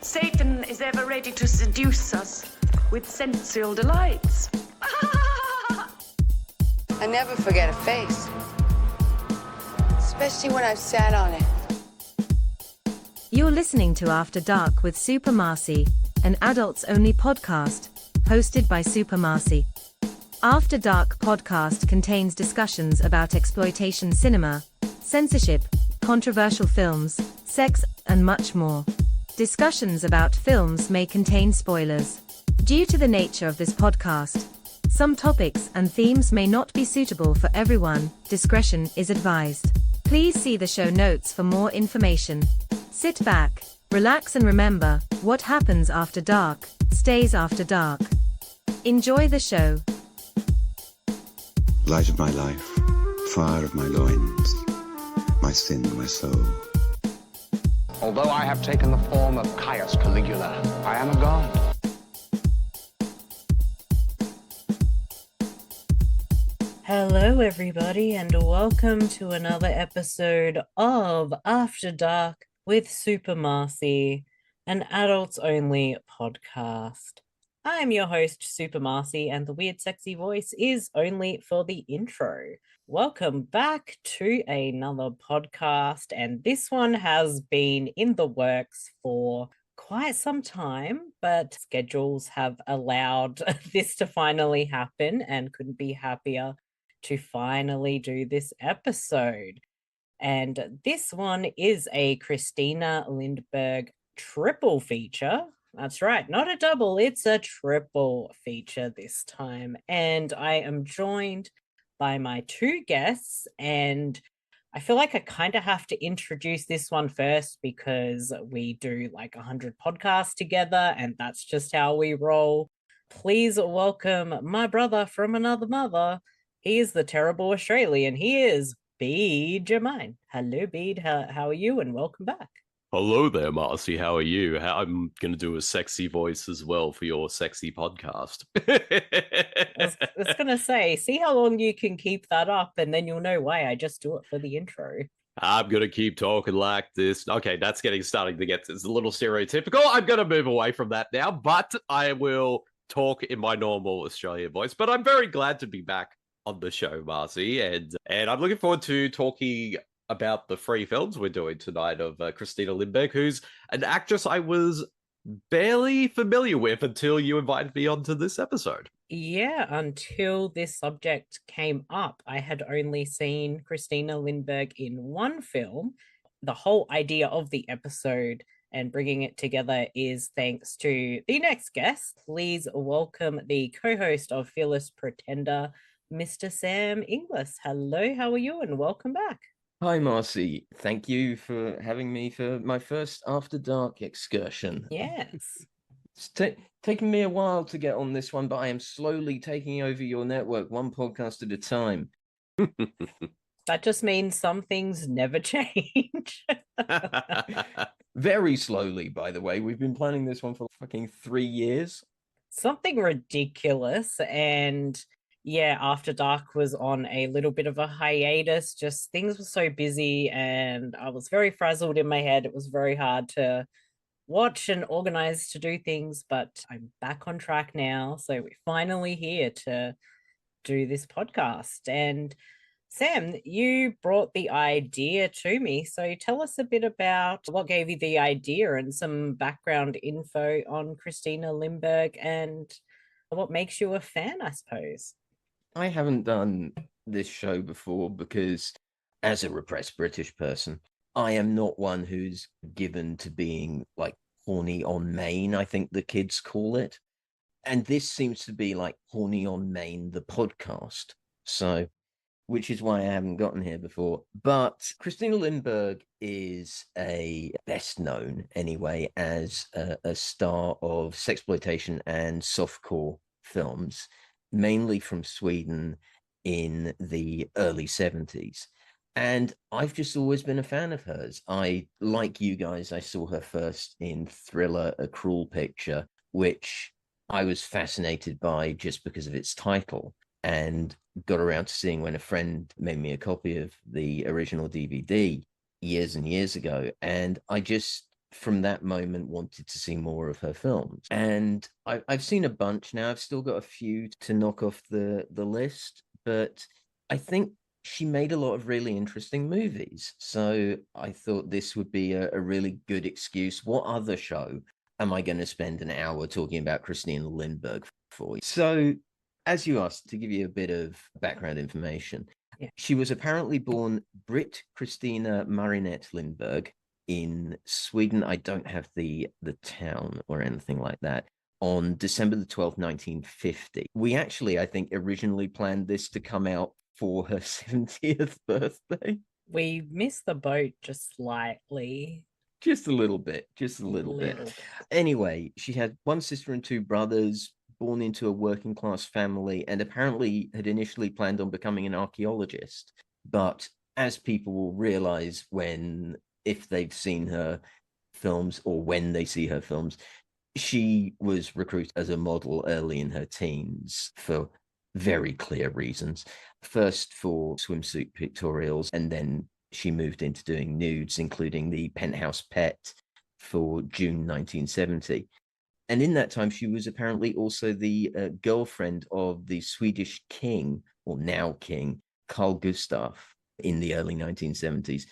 Satan is ever ready to seduce us with sensual delights. I never forget a face, especially when I've sat on it. You're listening to After Dark with Super Marcey, an adults-only podcast, hosted by Super Marcey. After Dark podcast contains discussions about exploitation cinema, censorship, controversial films, sex, and much more. Discussions about films may contain spoilers. Due to the nature of this podcast, some topics and themes may not be suitable for everyone. Discretion is advised. Please see the show notes for more information. Sit back, relax, and remember, what happens after dark stays after dark. Enjoy the show. Light of my life, fire of my loins, my sin, my soul. Although I have taken the form of Caius Caligula, I am a god. Hello, everybody, and welcome to another episode of After Dark with Super Marcey, an adults-only podcast. I am your host, Super Marcey, and the weird, sexy voice is only for the intro. Welcome back to another podcast, and this one has been in the works for quite some time, but schedules have allowed this to finally happen, and couldn't be happier to finally do this episode. And this one is a Christina Lindberg triple feature. That's right, not a double, it's a triple feature this time. And I am joined by my two guests, and I feel like I kind of have to introduce this one first because we do like 100 podcasts together, and that's just how we roll. Please welcome my brother from another mother. He is the terrible Australian. He is Bede Jermyn. Hello, Bede. How are you? And welcome back. Hello there, Marcey. How are you? I'm going to do a sexy voice as well for your sexy podcast. I was going to say, see how long you can keep that up, and then you'll know why I just do it for the intro. I'm going to keep talking like this. Okay, that's starting to get it's a little stereotypical. I'm going to move away from that now, but I will talk in my normal Australian voice. But I'm very glad to be back on the show, Marcey, and I'm looking forward to talking about the three films we're doing tonight of Christina Lindberg, who's an actress I was barely familiar with until you invited me onto this episode. Yeah, until this subject came up, I had only seen Christina Lindberg in one film. The whole idea of the episode and bringing it together is thanks to the next guest. Please welcome the co-host of Fearless Pretender, Mr. Sam Inglis. Hello, how are you? And welcome back. Hi, Marcey. Thank you for having me for my first After Dark excursion. Yes. It's taken me a while to get on this one, but I am slowly taking over your network, one podcast at a time. That just means some things never change. Very slowly, by the way. We've been planning this one for fucking 3 years. Something ridiculous. And yeah, After Dark was on a little bit of a hiatus. Just things were so busy and I was very frazzled in my head. It was very hard to watch and organize to do things, but I'm back on track now. So we're finally here to do this podcast. And Sam, you brought the idea to me. So tell us a bit about what gave you the idea and some background info on Christina Lindberg and what makes you a fan, I suppose. I haven't done this show before because, as a repressed British person, I am not one who's given to being like horny on main, I think the kids call it. And this seems to be like Horny on Main, the podcast. So, which is why I haven't gotten here before. But Christina Lindberg is best known anyway as a star of sexploitation and softcore films, mainly from Sweden in the early 70s. And I've just always been a fan of hers. Like you guys, I saw her first in Thriller, A Cruel Picture, which I was fascinated by just because of its title, and got around to seeing when a friend made me a copy of the original DVD years and years ago. And I just from that moment wanted to see more of her films. And I've seen a bunch now. I've still got a few to knock off the list, but I think she made a lot of really interesting movies. So I thought this would be a really good excuse. What other show am I going to spend an hour talking about Christina Lindberg for? So, as you asked, to give you a bit of background information, she was apparently born Britt Christina Marinette Lindberg in Sweden. I don't have the town or anything like that. On December the 12th, 1950. We actually, I think, originally planned this to come out for her 70th birthday. We missed the boat just slightly. Just a little bit. Anyway, she had one sister and two brothers, born into a working class family, and apparently had initially planned on becoming an archaeologist. But as people will realize if they've seen her films or when they see her films, she was recruited as a model early in her teens for very clear reasons. First for swimsuit pictorials, and then she moved into doing nudes, including the Penthouse Pet for June 1970. And in that time, she was apparently also the girlfriend of the Swedish king, or now king, Carl Gustaf, in the early 1970s.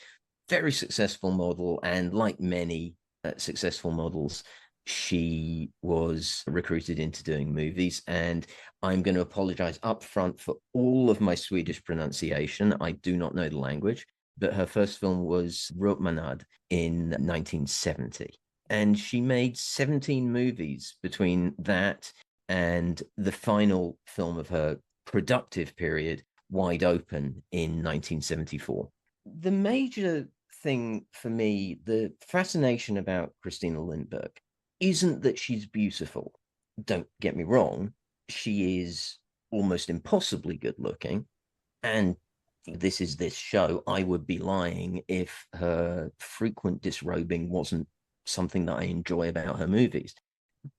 Very successful model, and like many successful models, she was recruited into doing movies. And I'm going to apologize up front for all of my Swedish pronunciation. I do not know the language, but her first film was Rotmanad in 1970. And she made 17 movies between that and the final film of her productive period, Wide Open, in 1974. The major thing for me, the fascination about Christina Lindberg, isn't that she's beautiful. Don't get me wrong. She is almost impossibly good looking. And this is this show. I would be lying if her frequent disrobing wasn't something that I enjoy about her movies.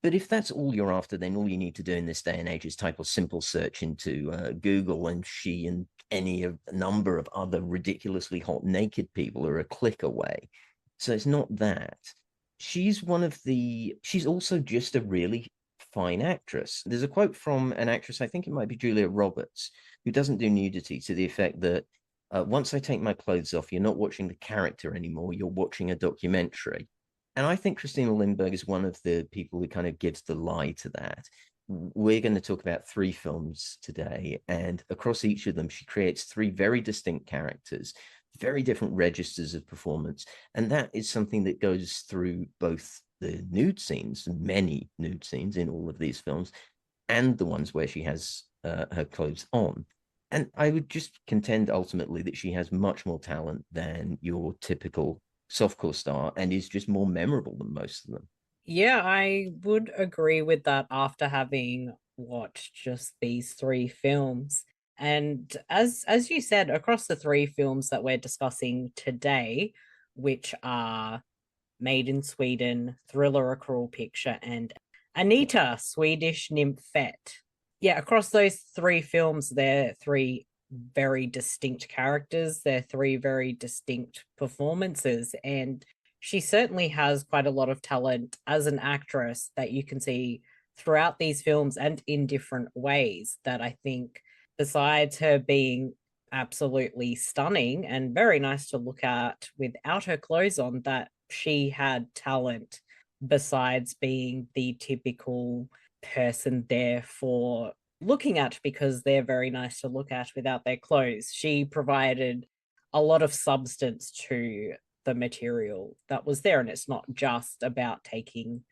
But if that's all you're after, then all you need to do in this day and age is type a simple search into Google, and she and any of a number of other ridiculously hot naked people are a click away. So it's not that. She's also just a really fine actress. There's a quote from an actress, I think it might be Julia Roberts, who doesn't do nudity, to the effect that once I take my clothes off, you're not watching the character anymore, you're watching a documentary. And I think Christina Lindberg is one of the people who kind of gives the lie to that. We're going to talk about 3 films today, and across each of them, she creates 3 very distinct characters, very different registers of performance. And that is something that goes through both the nude scenes, many nude scenes in all of these films, and the ones where she has her clothes on. And I would just contend ultimately that she has much more talent than your typical softcore star, and is just more memorable than most of them. Yeah, I would agree with that after having watched just these 3 films. And as you said, across the 3 films that we're discussing today, which are Maid in Sweden, Thriller: A Cruel Picture, and Anita, Swedish Nymphette. Yeah, across those 3 films, they're 3 very distinct characters. They're 3 very distinct performances. And she certainly has quite a lot of talent as an actress that you can see throughout these films and in different ways, that I think, besides her being absolutely stunning and very nice to look at without her clothes on, that she had talent besides being the typical person there for looking at because they're very nice to look at without their clothes. She provided a lot of substance to the material that was there, and it's not just about taking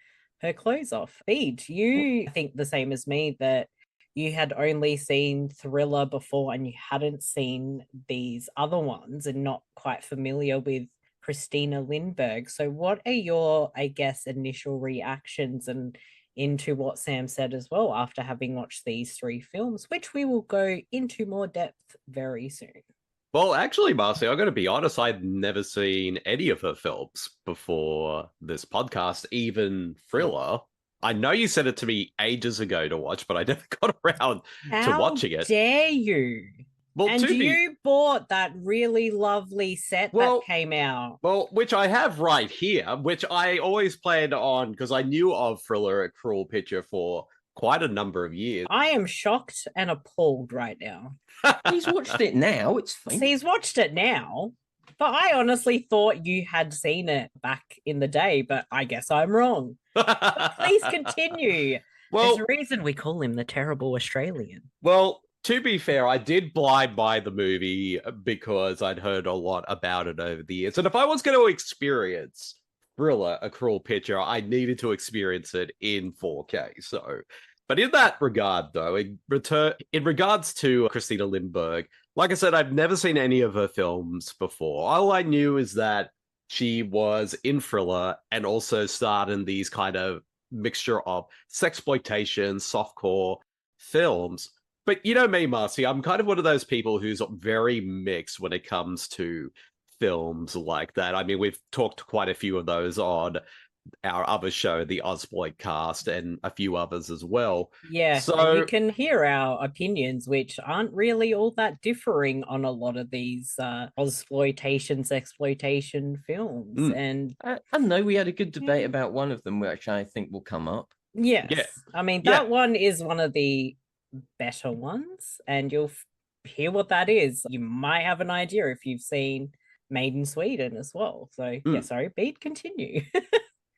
her clothes off. Bede, you think the same as me, that you had only seen Thriller before and you hadn't seen these other ones and not quite familiar with Christina Lindberg. So what are your, I guess, initial reactions and into what Sam said as well after having watched these 3 films, which we will go into more depth very soon? Well, actually, Marcey, I'm going to be honest, I'd never seen any of her films before this podcast, even Thriller. I know you said it to me ages ago to watch, but I never got around to watching it. How dare you? Well, And you bought that really lovely set that came out. Well, which I have right here, which I always planned on because I knew of Thriller, A Cruel Picture for quite a number of years. I am shocked and appalled right now. He's watched it now. It's fine. He's watched it now. But I honestly thought you had seen it back in the day, but I guess I'm wrong. But please continue. Well, there's a reason we call him the terrible Australian. Well, to be fair, I did blind buy the movie because I'd heard a lot about it over the years. And if I was going to experience Thriller, A Cruel Picture, I needed to experience it in 4K. So, but in that regard, though, in regards to Christina Lindberg, like I said, I've never seen any of her films before. All I knew is that she was in Thriller and also starred in these kind of mixture of sexploitation, softcore films. But you know me, Marcy, I'm kind of one of those people who's very mixed when it comes to films like that. I mean, we've talked quite a few of those on our other show, the Ozploit Cast, and a few others as well. Yeah, so you can hear our opinions, which aren't really all that differing on a lot of these exploitation films. And I know we had a good debate about one of them, which I think will come up. Yes. Yeah. I mean, that one is one of the better ones, and you'll hear what that is. You might have an idea if you've seen Maid in Sweden as well. So yeah, sorry, Bede, continue.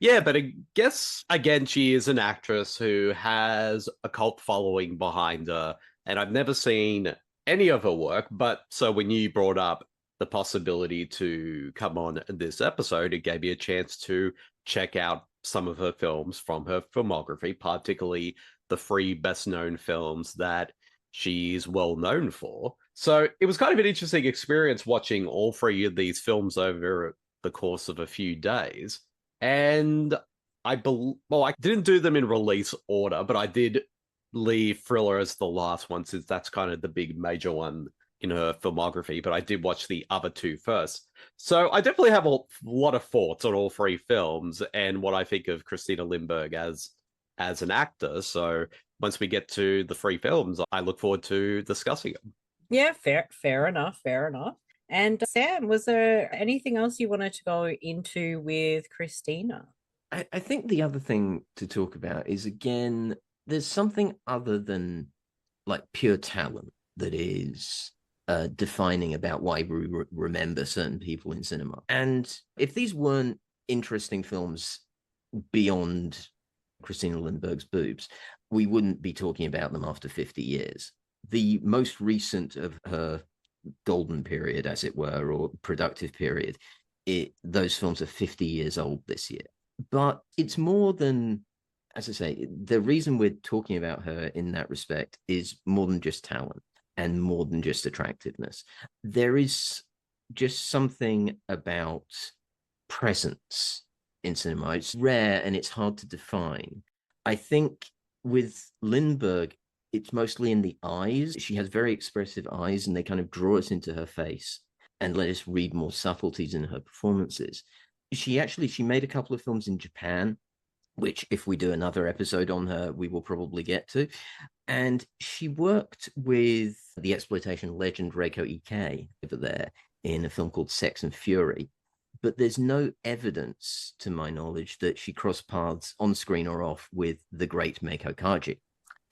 Yeah, but I guess again she is an actress who has a cult following behind her, and I've never seen any of her work. But so when you brought up the possibility to come on this episode, it gave me a chance to check out some of her films from her filmography, particularly the 3 best-known films that she's well known for. So it was kind of an interesting experience watching all 3 of these films over the course of a few days. And I didn't do them in release order, but I did leave Thriller as the last one, since that's kind of the big major one in her filmography, but I did watch the other 2 first. So I definitely have a lot of thoughts on all 3 films and what I think of Christina Lindberg as an actor. So once we get to the 3 films, I look forward to discussing them. Yeah, fair enough. And Sam, was there anything else you wanted to go into with Christina? I think the other thing to talk about is, again, there's something other than like pure talent that is defining about why we remember certain people in cinema. And if these weren't interesting films beyond Christina Lindberg's boobs, we wouldn't be talking about them after 50 years. The most recent of her golden period, as it were, or productive period, those films are 50 years old this year. But it's more than, as I say, the reason we're talking about her in that respect is more than just talent and more than just attractiveness. There is just something about presence in cinema. It's rare and it's hard to define. I think with Lindberg, it's mostly in the eyes. She has very expressive eyes, and they kind of draw us into her face and let us read more subtleties in her performances. She made a couple of films in Japan, which if we do another episode on her, we will probably get to. And she worked with the exploitation legend Reiko Ike over there in a film called Sex and Fury. But there's no evidence, to my knowledge, that she crossed paths on screen or off with the great Meiko Kaji,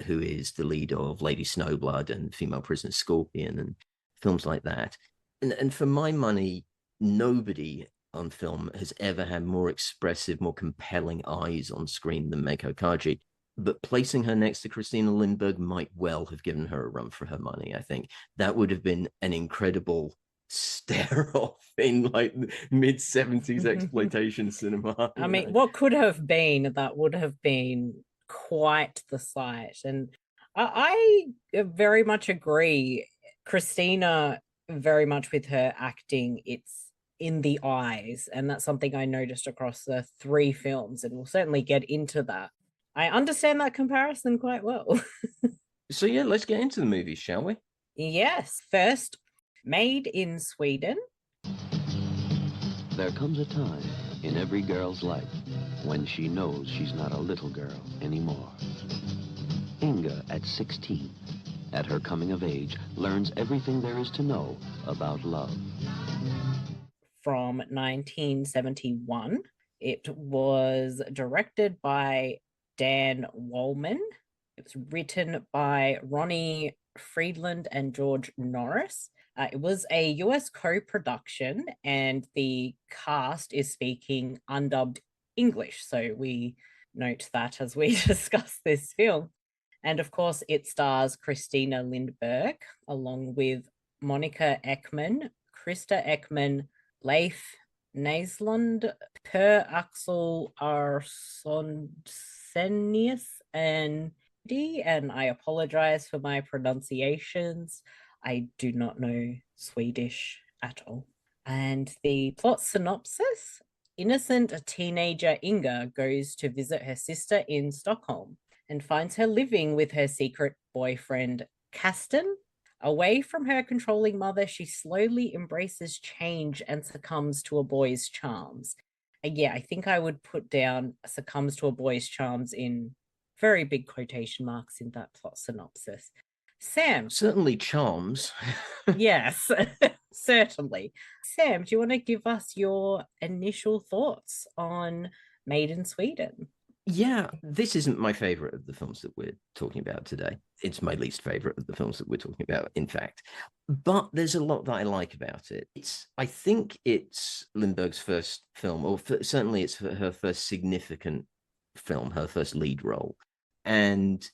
who is the lead of Lady Snowblood and Female Prisoner Scorpion and films like that. And for my money, nobody on film has ever had more expressive, more compelling eyes on screen than Meiko Kaji. But placing her next to Christina Lindberg might well have given her a run for her money, I think. That would have been an incredible stare-off in like mid-70s exploitation cinema. I mean, what could have been, that would have been quite the sight. And I very much agree. Christina, very much with her acting, it's in the eyes, and that's something I noticed across the 3 films, and we'll certainly get into that. I understand that comparison quite well. So yeah, let's get into the movies, shall we? Yes. First, Maid in Sweden. There comes a time in every girl's life when she knows she's not a little girl anymore. Inga at 16, at her coming of age, learns everything there is to know about love. From 1971. It was directed by Dan Wollman. It was written by Ronnie Friedland and George Norris. It was a US co-production, and the cast is speaking undubbed English. So we note that as we discuss this film. And of course, it stars Christina Lindberg, along with Monica Ekman, Krista Ekman, Leif Naislund, Per Axel Arsonsenius, and I apologize for my pronunciations. I do not know Swedish at all. And the plot synopsis: innocent teenager Inga goes to visit her sister in Stockholm and finds her living with her secret boyfriend, Kasten. Away from her controlling mother, she slowly embraces change and succumbs to a boy's charms. Yeah, I think I would put down succumbs to a boy's charms in very big quotation marks in that plot synopsis. Sam. Certainly charms. Yes, certainly. Sam, do you want to give us your initial thoughts on Maid in Sweden? Yeah, this isn't my favorite of the films that we're talking about today. It's my least favorite of the films that we're talking about, in fact. But there's a lot that I like about it. I think it's Lindbergh's first film, or certainly it's her first significant film, her first lead role. And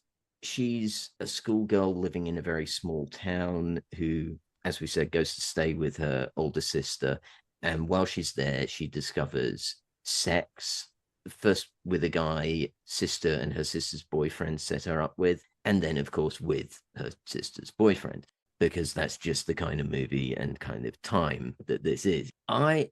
she's a schoolgirl living in a very small town who, as we said, goes to stay with her older sister. And while she's there, she discovers sex, first with a guy sister and her sister's boyfriend set her up with, and then, of course, with her sister's boyfriend, because that's just the kind of movie and kind of time that this is. I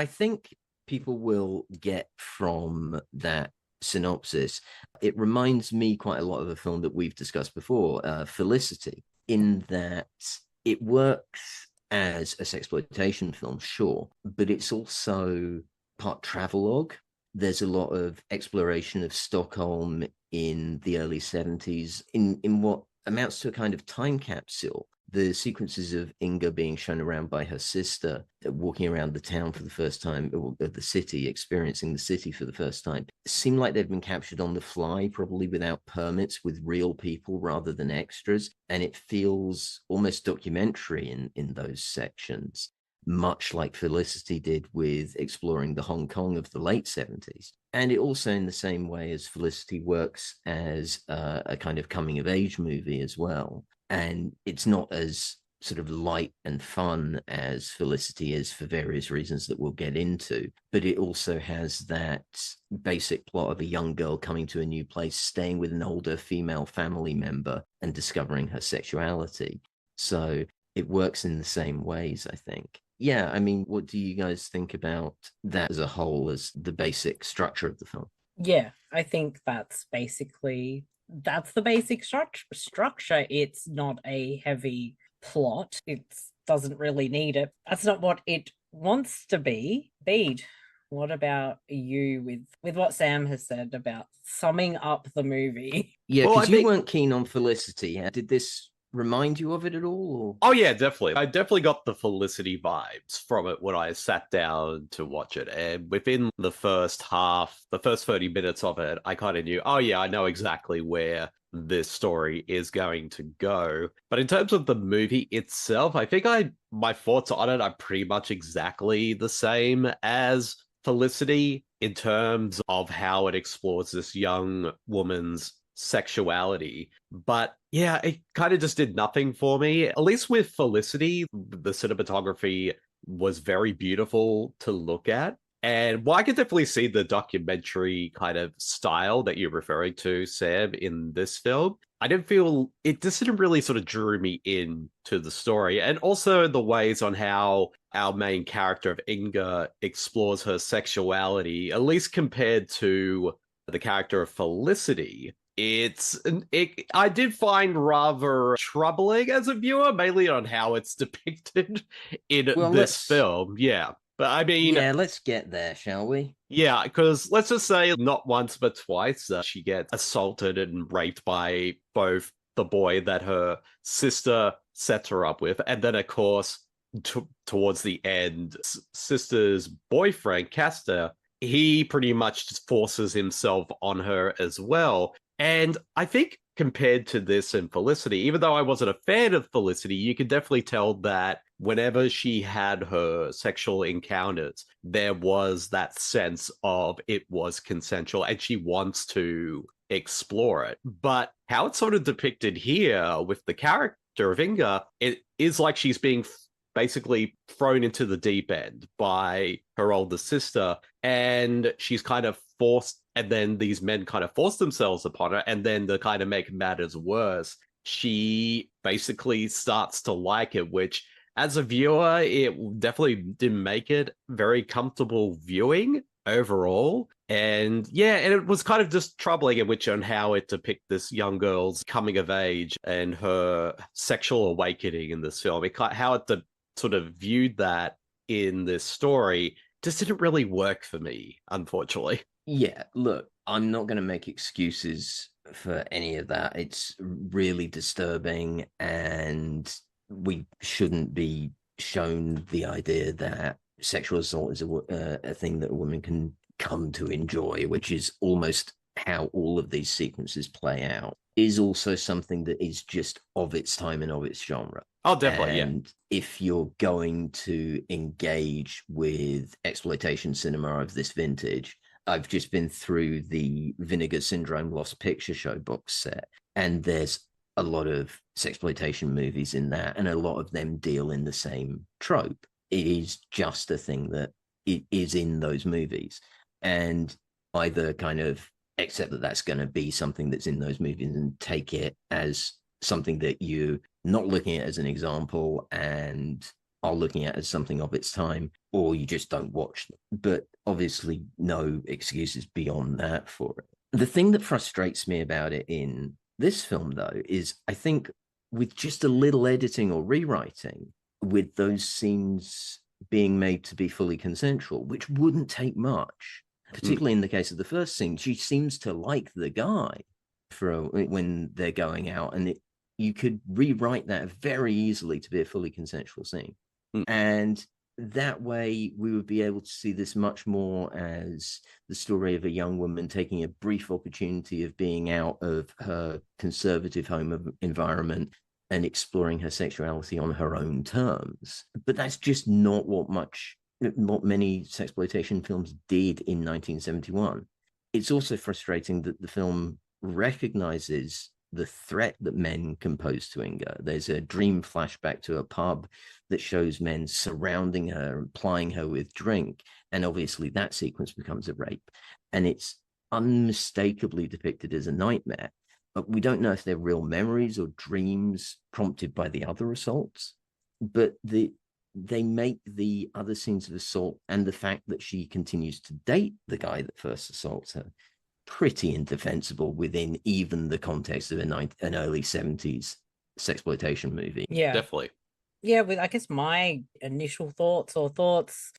think people will get from that synopsis, it reminds me quite a lot of a film that we've discussed before, Felicity, in that it works as a sexploitation film, sure, but it's also part travelogue. There's a lot of exploration of Stockholm in the early 70s in what amounts to a kind of time capsule. The sequences of Inga being shown around by her sister, walking around the town for the first time, or the city, experiencing the city for the first time, seem like they've been captured on the fly, probably without permits, with real people rather than extras. And it feels almost documentary in those sections, much like Felicity did with exploring the Hong Kong of the late 70s. And it also, in the same way as Felicity, works as a kind of coming-of-age movie as well. And it's not as sort of light and fun as Felicity is for various reasons that we'll get into, but it also has that basic plot of a young girl coming to a new place, staying with an older female family member and discovering her sexuality. So it works in the same ways, I think. Yeah, I mean, what do you guys think about that as a whole, as the basic structure of the film? Yeah, I think that's the basic structure. It's not a heavy plot. It doesn't really need it. That's not what it wants to be. Bede, what about you with what Sam has said about summing up the movie? Yeah, because you weren't keen on Felicity. Did this remind you of it at all? Or? Oh yeah, definitely. I definitely got the Felicity vibes from it when I sat down to watch it. And within the first 30 minutes of it, I kind of knew, oh yeah, I know exactly where this story is going to go. But in terms of the movie itself, I think my thoughts on it are pretty much exactly the same as Felicity in terms of how it explores this young woman's sexuality. But yeah, it kind of just did nothing for me. At least with Felicity, the cinematography was very beautiful to look at. And I could definitely see the documentary kind of style that you're referring to, Sam, in this film. I didn't feel it just didn't really sort of drew me in to the story. And also the ways on how our main character of Inga explores her sexuality, at least compared to the character of Felicity. I did find rather troubling as a viewer, mainly on how it's depicted in this film. Yeah. But I mean... Yeah, let's get there, shall we? Yeah, because let's just say not once but twice she gets assaulted and raped by both the boy that her sister sets her up with. And then, of course, towards the end, sister's boyfriend, Castor, he pretty much just forces himself on her as well. And I think compared to this and Felicity, even though I wasn't a fan of Felicity, you could definitely tell that whenever she had her sexual encounters, there was that sense of it was consensual and she wants to explore it. But how it's sort of depicted here with the character of Inga, it is like she's being basically thrown into the deep end by her older sister, and she's kind of forced, and then these men kind of force themselves upon her, and then to kind of make matters worse, she basically starts to like it, which as a viewer, it definitely didn't make it very comfortable viewing overall. And yeah, and it was kind of just troubling in which on how it depicts this young girl's coming of age and her sexual awakening in this film. How it sort of viewed that in this story just didn't really work for me, unfortunately. Yeah, look, I'm not going to make excuses for any of that. It's really disturbing, and we shouldn't be shown the idea that sexual assault is a thing that a woman can come to enjoy, which is almost how all of these sequences play out, is also something that is just of its time and of its genre. Oh, definitely, and if you're going to engage with exploitation cinema of this vintage, I've just been through the Vinegar Syndrome Lost Picture Show box set, and there's a lot of sexploitation movies in that, and a lot of them deal in the same trope. It is just a thing that it is in those movies, and either kind of accept that that's going to be something that's in those movies and take it as something that you're not looking at as an example and are looking at as something of its time, or you just don't watch them. But obviously no excuses beyond that for it. The thing that frustrates me about it in this film, though, is I think with just a little editing or rewriting, with those scenes being made to be fully consensual, which wouldn't take much, particularly in the case of the first scene, she seems to like the guy when they're going out, and you could rewrite that very easily to be a fully consensual scene. And that way we would be able to see this much more as the story of a young woman taking a brief opportunity of being out of her conservative home environment and exploring her sexuality on her own terms. But that's just not what many sexploitation films did in 1971. It's also frustrating that the film recognizes the threat that men can pose to Inga. There's a dream flashback to a pub that shows men surrounding her and plying her with drink, and obviously that sequence becomes a rape, and it's unmistakably depicted as a nightmare, but we don't know if they're real memories or dreams prompted by the other assaults. But they make the other scenes of assault and the fact that she continues to date the guy that first assaults her pretty indefensible within even the context of an early 70s sexploitation movie. Yeah, definitely. Yeah, with I guess my initial thoughts,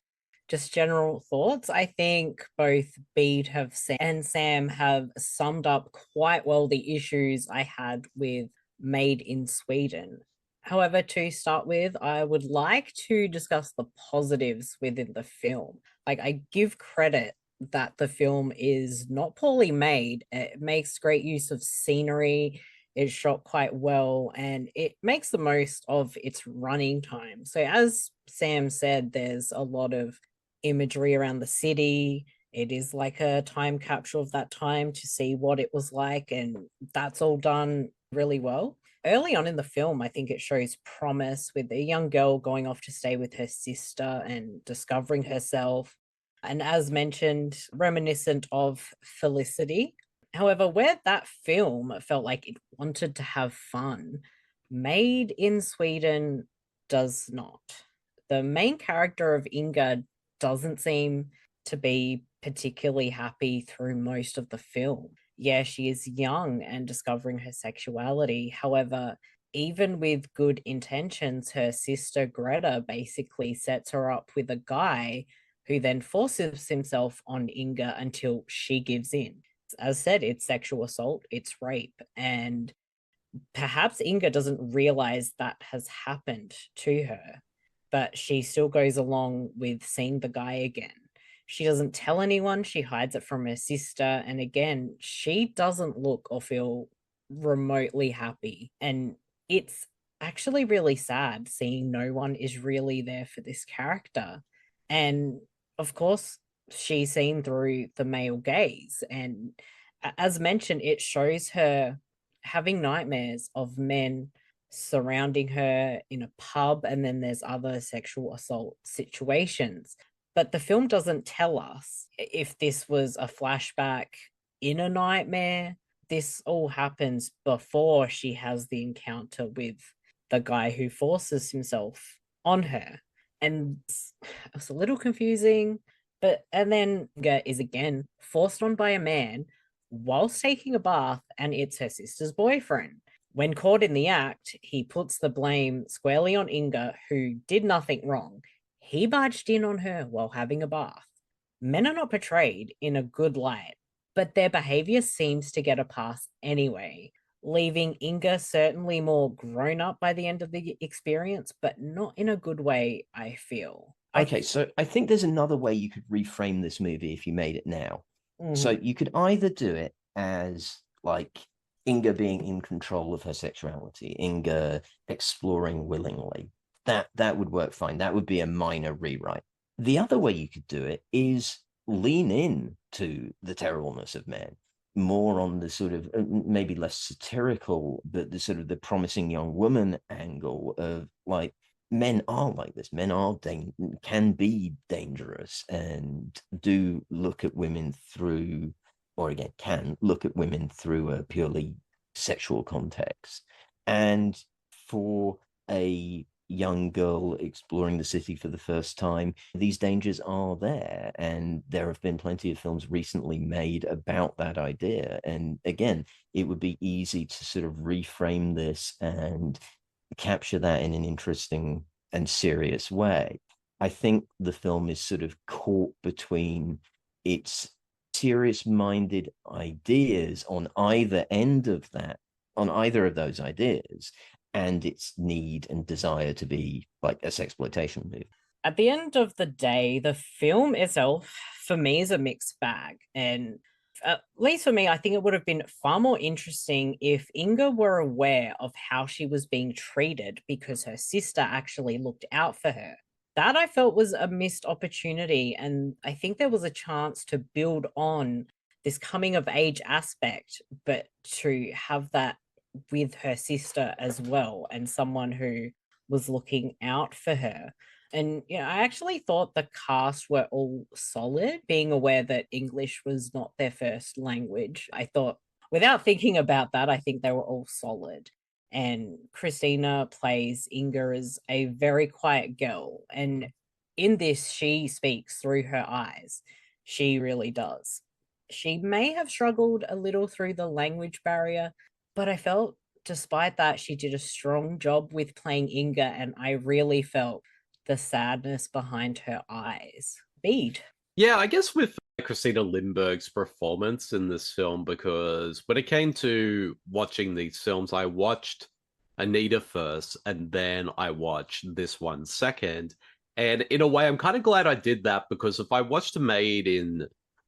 just general thoughts, I think both Bede and Sam have summed up quite well the issues I had with Maid in Sweden. However, to start with, I would like to discuss the positives within the film. Like, I give credit that the film is not poorly made. It makes great use of scenery. It's shot quite well, and it makes the most of its running time. So as Sam said, there's a lot of imagery around the city. It is like a time capsule of that time to see what it was like, and that's all done really well. Early on in the film, I think it shows promise with a young girl going off to stay with her sister and discovering herself. And as mentioned, reminiscent of Felicity. However, where that film felt like it wanted to have fun, Maid in Sweden does not. The main character of Inga doesn't seem to be particularly happy through most of the film. Yeah, she is young and discovering her sexuality. However, even with good intentions, her sister Greta basically sets her up with a guy who then forces himself on Inga until she gives in. As said, it's sexual assault, it's rape, and perhaps Inga doesn't realize that has happened to her, but she still goes along with seeing the guy again. She doesn't tell anyone, she hides it from her sister. And again, she doesn't look or feel remotely happy. And it's actually really sad seeing no one is really there for this character. And of course, she's seen through the male gaze. And as mentioned, it shows her having nightmares of men surrounding her in a pub, and then there's other sexual assault situations. But the film doesn't tell us if this was a flashback in a nightmare. This all happens before she has the encounter with the guy who forces himself on her. And it's a little confusing, and then Inga is again forced on by a man whilst taking a bath, and it's her sister's boyfriend. When caught in the act, he puts the blame squarely on Inga, who did nothing wrong. He barged in on her while having a bath. Men are not portrayed in a good light, but their behavior seems to get a pass anyway, leaving Inga certainly more grown up by the end of the experience, but not in a good way, I feel. Okay, so I think there's another way you could reframe this movie if you made it now. So you could either do it as like Inga being in control of her sexuality, Inga exploring willingly. That would work fine. That would be a minor rewrite. The other way you could do it is lean in to the terribleness of men, more on the sort of maybe less satirical, but the sort of the promising young woman angle of like, men are like this. Men are can be dangerous and do look at women through, or again, can look at women through a purely sexual context. And for a young girl exploring the city for the first time, these dangers are there. And there have been plenty of films recently made about that idea. And again, it would be easy to sort of reframe this and capture that in an interesting and serious way. I think the film is sort of caught between its serious-minded ideas on either end of that, on either of those ideas, and its need and desire to be like a sexploitation movie. At the end of the day, the film itself, for me, is a mixed bag. And at least for me, I think it would have been far more interesting if Inga were aware of how she was being treated because her sister actually looked out for her. That I felt was a missed opportunity. And I think there was a chance to build on this coming of age aspect, but to have that with her sister as well, and someone who was looking out for her. And, you know, I actually thought the cast were all solid, being aware that English was not their first language. I thought, without thinking about that, I think they were all solid. And Christina plays Inga as a very quiet girl. And in this, she speaks through her eyes. She really does. She may have struggled a little through the language barrier, but I felt despite that, she did a strong job with playing Inga, and I really felt the sadness behind her eyes. Bede. Yeah, I guess with Christina Lindberg's performance in this film, because when it came to watching these films, I watched Anita first, and then I watched this one second. And in a way, I'm kind of glad I did that, because if I watched Maid in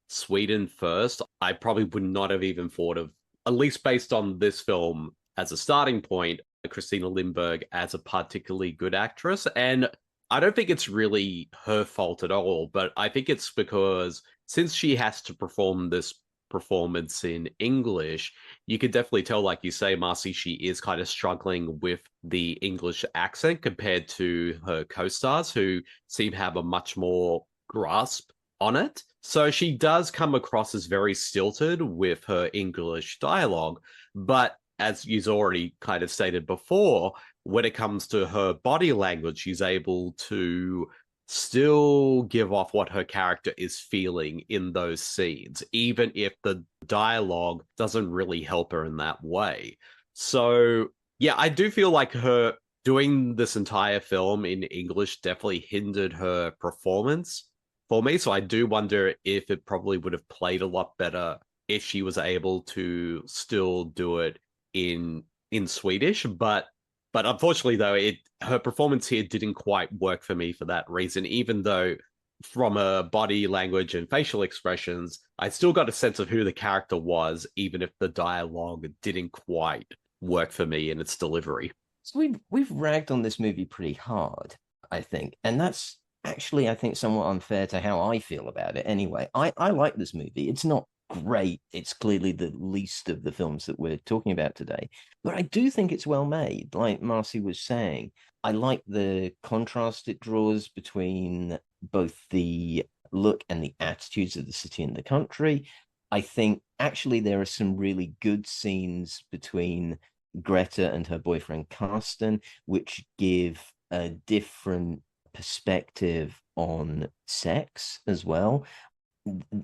Sweden first, I probably would not have even thought of, at least based on this film as a starting point, Christina Lindberg as a particularly good actress. And I don't think it's really her fault at all, but I think it's because since she has to perform this performance in English, you could definitely tell, like you say, Marcey, she is kind of struggling with the English accent compared to her co-stars, who seem to have a much more grasp on it. So she does come across as very stilted with her English dialogue, but as you've already kind of stated before, when it comes to her body language, she's able to still give off what her character is feeling in those scenes, even if the dialogue doesn't really help her in that way. So, yeah, I do feel like her doing this entire film in English definitely hindered her performance for me. So I do wonder if it probably would have played a lot better if she was able to still do it in in Swedish, but unfortunately though, her performance here didn't quite work for me for that reason, even though from her body language and facial expressions, I still got a sense of who the character was, even if the dialogue didn't quite work for me in its delivery. So we've ragged on this movie pretty hard, I think, and that's actually, I think, somewhat unfair to how I feel about it. Anyway, I like this movie. It's not great. It's clearly the least of the films that we're talking about today, but I do think it's well made. Like Marcey was saying, I like the contrast it draws between both the look and the attitudes of the city and the country. I think actually there are some really good scenes between Greta and her boyfriend Carsten, which give a different perspective on sex as well.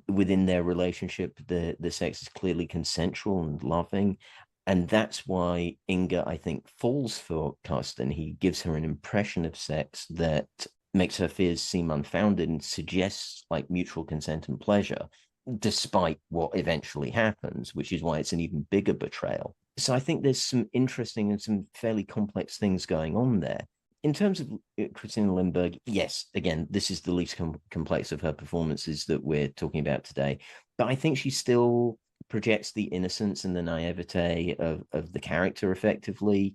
Within their relationship, the sex is clearly consensual and loving. And that's why Inga, I think, falls for Carsten. He gives her an impression of sex that makes her fears seem unfounded and suggests like mutual consent and pleasure, despite what eventually happens, which is why it's an even bigger betrayal. So I think there's some interesting and some fairly complex things going on there. In terms of Christina Lindberg, yes, again, this is the least complex of her performances that we're talking about today. But I think she still projects the innocence and the naivete of the character effectively.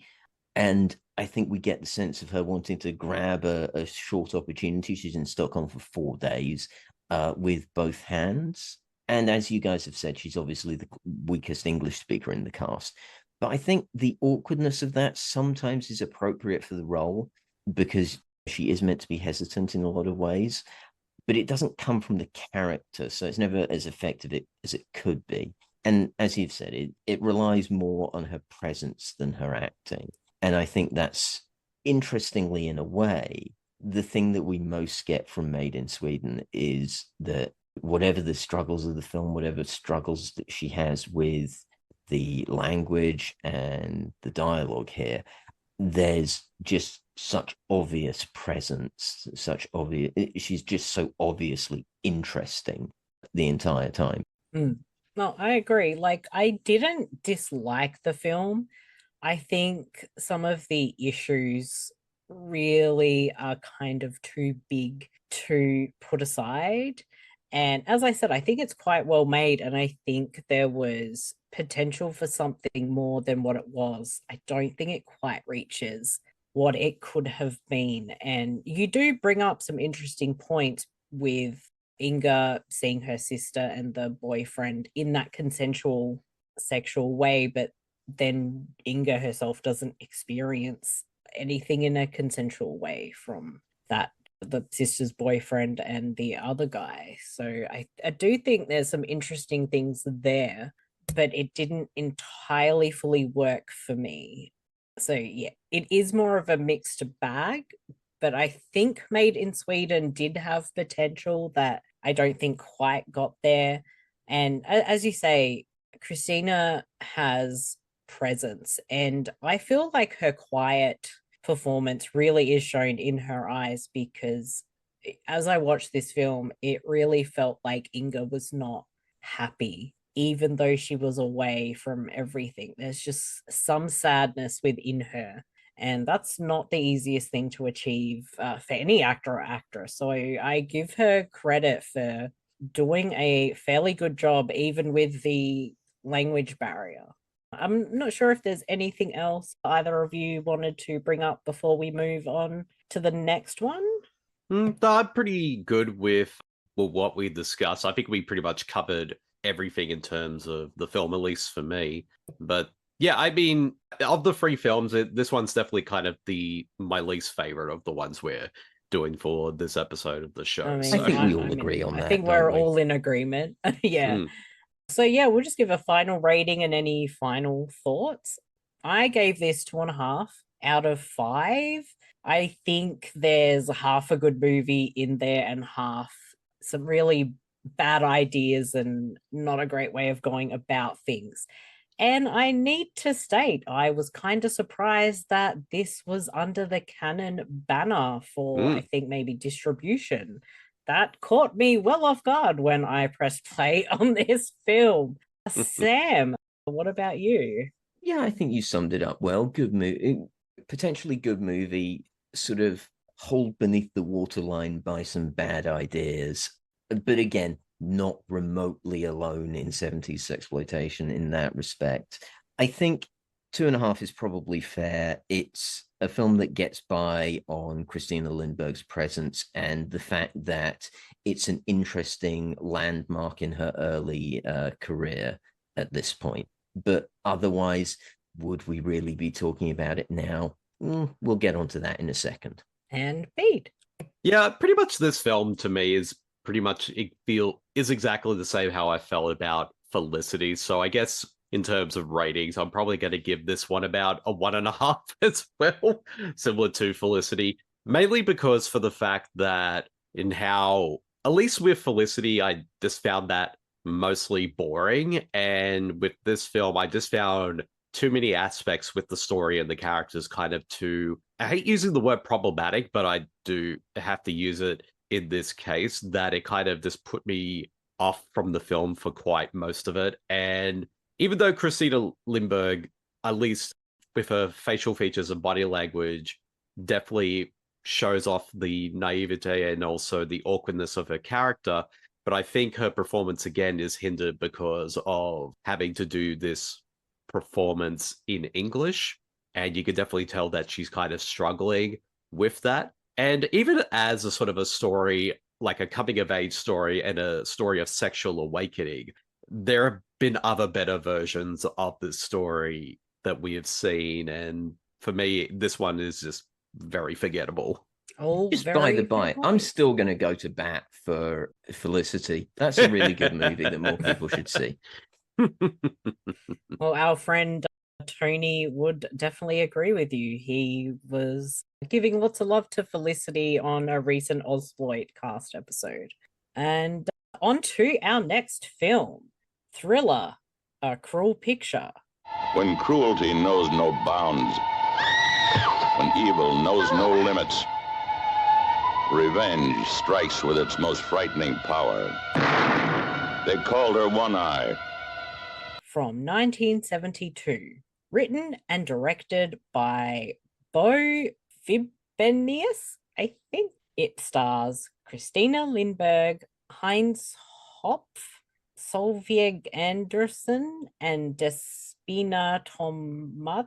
And I think we get the sense of her wanting to grab a short opportunity. She's in Stockholm for 4 days with both hands. And as you guys have said, she's obviously the weakest English speaker in the cast. But I think the awkwardness of that sometimes is appropriate for the role because she is meant to be hesitant in a lot of ways, but it doesn't come from the character. So it's never as effective as it could be. And as you've said, it relies more on her presence than her acting. And I think that's, interestingly, in a way, the thing that we most get from Maid in Sweden is that whatever the struggles of the film, whatever struggles that she has with the language and the dialogue here, there's just such obvious presence, she's just so obviously interesting the entire time. No, I agree. Like, I didn't dislike the film. I think some of the issues really are kind of too big to put aside. And as I said, I think it's quite well made, and I think there was potential for something more than what it was. I don't think it quite reaches what it could have been. And you do bring up some interesting points with Inga seeing her sister and the boyfriend in that consensual sexual way, but then Inga herself doesn't experience anything in a consensual way from that, the sister's boyfriend and the other guy. So I do think there's some interesting things there, but it didn't entirely fully work for me. So yeah, it is more of a mixed bag, but I think Maid in Sweden did have potential that I don't think quite got there. And as you say, Christina has presence, and I feel like her quiet performance really is shown in her eyes, because as I watched this film, it really felt like Inga was not happy, even though she was away from everything. There's just some sadness within her, and that's not the easiest thing to achieve for any actor or actress. So I give her credit for doing a fairly good job, even with the language barrier. I'm not sure if there's anything else either of you wanted to bring up before we move on to the next one. I'm pretty good with what we discussed. I think we pretty much covered everything in terms of the film, at least for me. But yeah, I mean, of the 3 films, this one's definitely kind of my least favorite of the ones we're doing for this episode of the show. I mean, so. I think we all agree on that. I think we're all in agreement. Yeah. So yeah, we'll just give a final rating and any final thoughts. I gave this 2.5 out of 5. I think there's half a good movie in there and half some really bad ideas and not a great way of going about things. And I need to state, I was kind of surprised that this was under the Canon banner for, I think, maybe distribution. That caught me well off guard when I pressed play on this film. Sam, what about you? Yeah, I think you summed it up well. Good movie, potentially good movie, sort of hold beneath the waterline by some bad ideas. But again, not remotely alone in 70s exploitation in that respect. I think 2.5 is probably fair. It's a film that gets by on Christina Lindberg's presence and the fact that it's an interesting landmark in her early career at this point. But otherwise, would we really be talking about it now? We'll get onto that in a second. And Bede. Yeah, pretty much this film to me is pretty much is exactly the same how I felt about Felicity. So I guess in terms of ratings, I'm probably going to give this one about a 1.5 as well, similar to Felicity, mainly because for the fact that in how, at least with Felicity, I just found that mostly boring. And with this film, I just found too many aspects with the story and the characters kind of too, I hate using the word problematic, but I do have to use it in this case, that it kind of just put me off from the film for quite most of it. And even though Christina Lindberg, at least with her facial features and body language, definitely shows off the naivete and also the awkwardness of her character, but I think her performance again is hindered because of having to do this performance in English. And you could definitely tell that she's kind of struggling with that. And even as a sort of a story, like a coming of age story and a story of sexual awakening, there have been other better versions of this story that we have seen. And for me, this one is just very forgettable. Oh, just by the by, I'm still going to go to bat for Felicity. That's a really good movie that more people should see. Well, our friend Tony would definitely agree with you. He was giving lots of love to Felicity on a recent Ozploit cast episode. And on to our next film, Thriller, A Cruel Picture. When cruelty knows no bounds, when evil knows no limits, revenge strikes with its most frightening power. They called her One Eye. From 1972, written and directed by Bo Fibenius, I think. It stars Christina Lindberg, Heinz Hopf, Solveig Anderson, and Despina Tomazzani,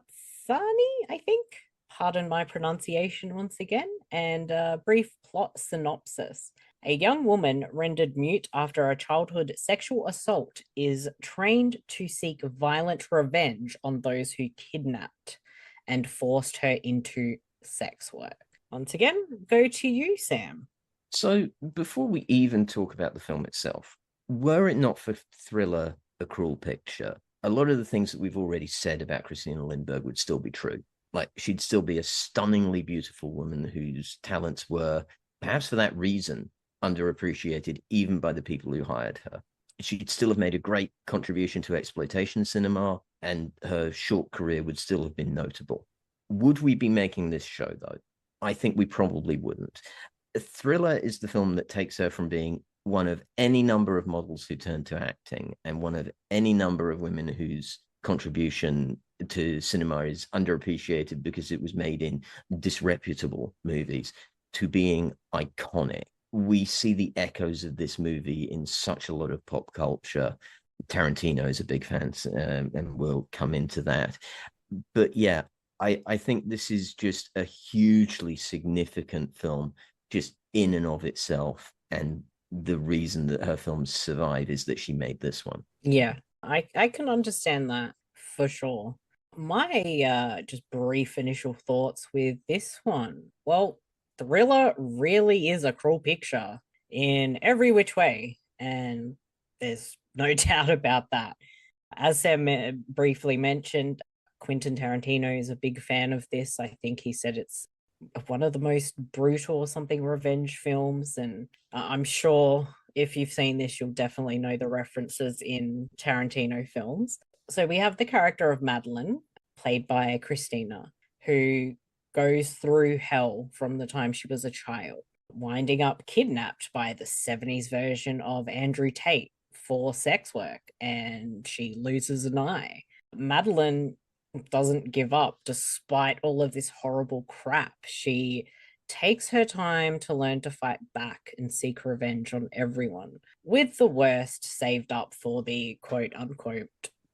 I think. Pardon my pronunciation once again. And a brief plot synopsis. A young woman rendered mute after a childhood sexual assault is trained to seek violent revenge on those who kidnapped and forced her into sex work. Once again, go to you, Sam. So before we even talk about the film itself, were it not for Thriller, A Cruel Picture, a lot of the things that we've already said about Christina Lindberg would still be true. Like, she'd still be a stunningly beautiful woman whose talents were, perhaps for that reason, underappreciated even by the people who hired her. She'd still have made a great contribution to exploitation cinema, and her short career would still have been notable. Would we be making this show, though? I think we probably wouldn't. Thriller is the film that takes her from being one of any number of models who turned to acting and one of any number of women whose contribution to cinema is underappreciated because it was made in disreputable movies, to being iconic. We see the echoes of this movie in such a lot of pop culture. Tarantino is a big fan, and we'll come into that. But yeah, I think this is just a hugely significant film just in and of itself. And the reason that her films survive is that she made this one. Yeah, I can understand that for sure. My just brief initial thoughts with this one. Well, Thriller really is a cruel picture in every which way, and there's no doubt about that. As Sam briefly mentioned, Quentin Tarantino is a big fan of this. I think he said it's one of the most brutal or something revenge films, and I'm sure if you've seen this, you'll definitely know the references in Tarantino films. So we have the character of Madeline, played by Christina, who goes through hell from the time she was a child, winding up kidnapped by the 70s version of Andrew Tate for sex work, and she loses an eye. Madeline doesn't give up despite all of this horrible crap. She takes her time to learn to fight back and seek revenge on everyone, with the worst saved up for the quote unquote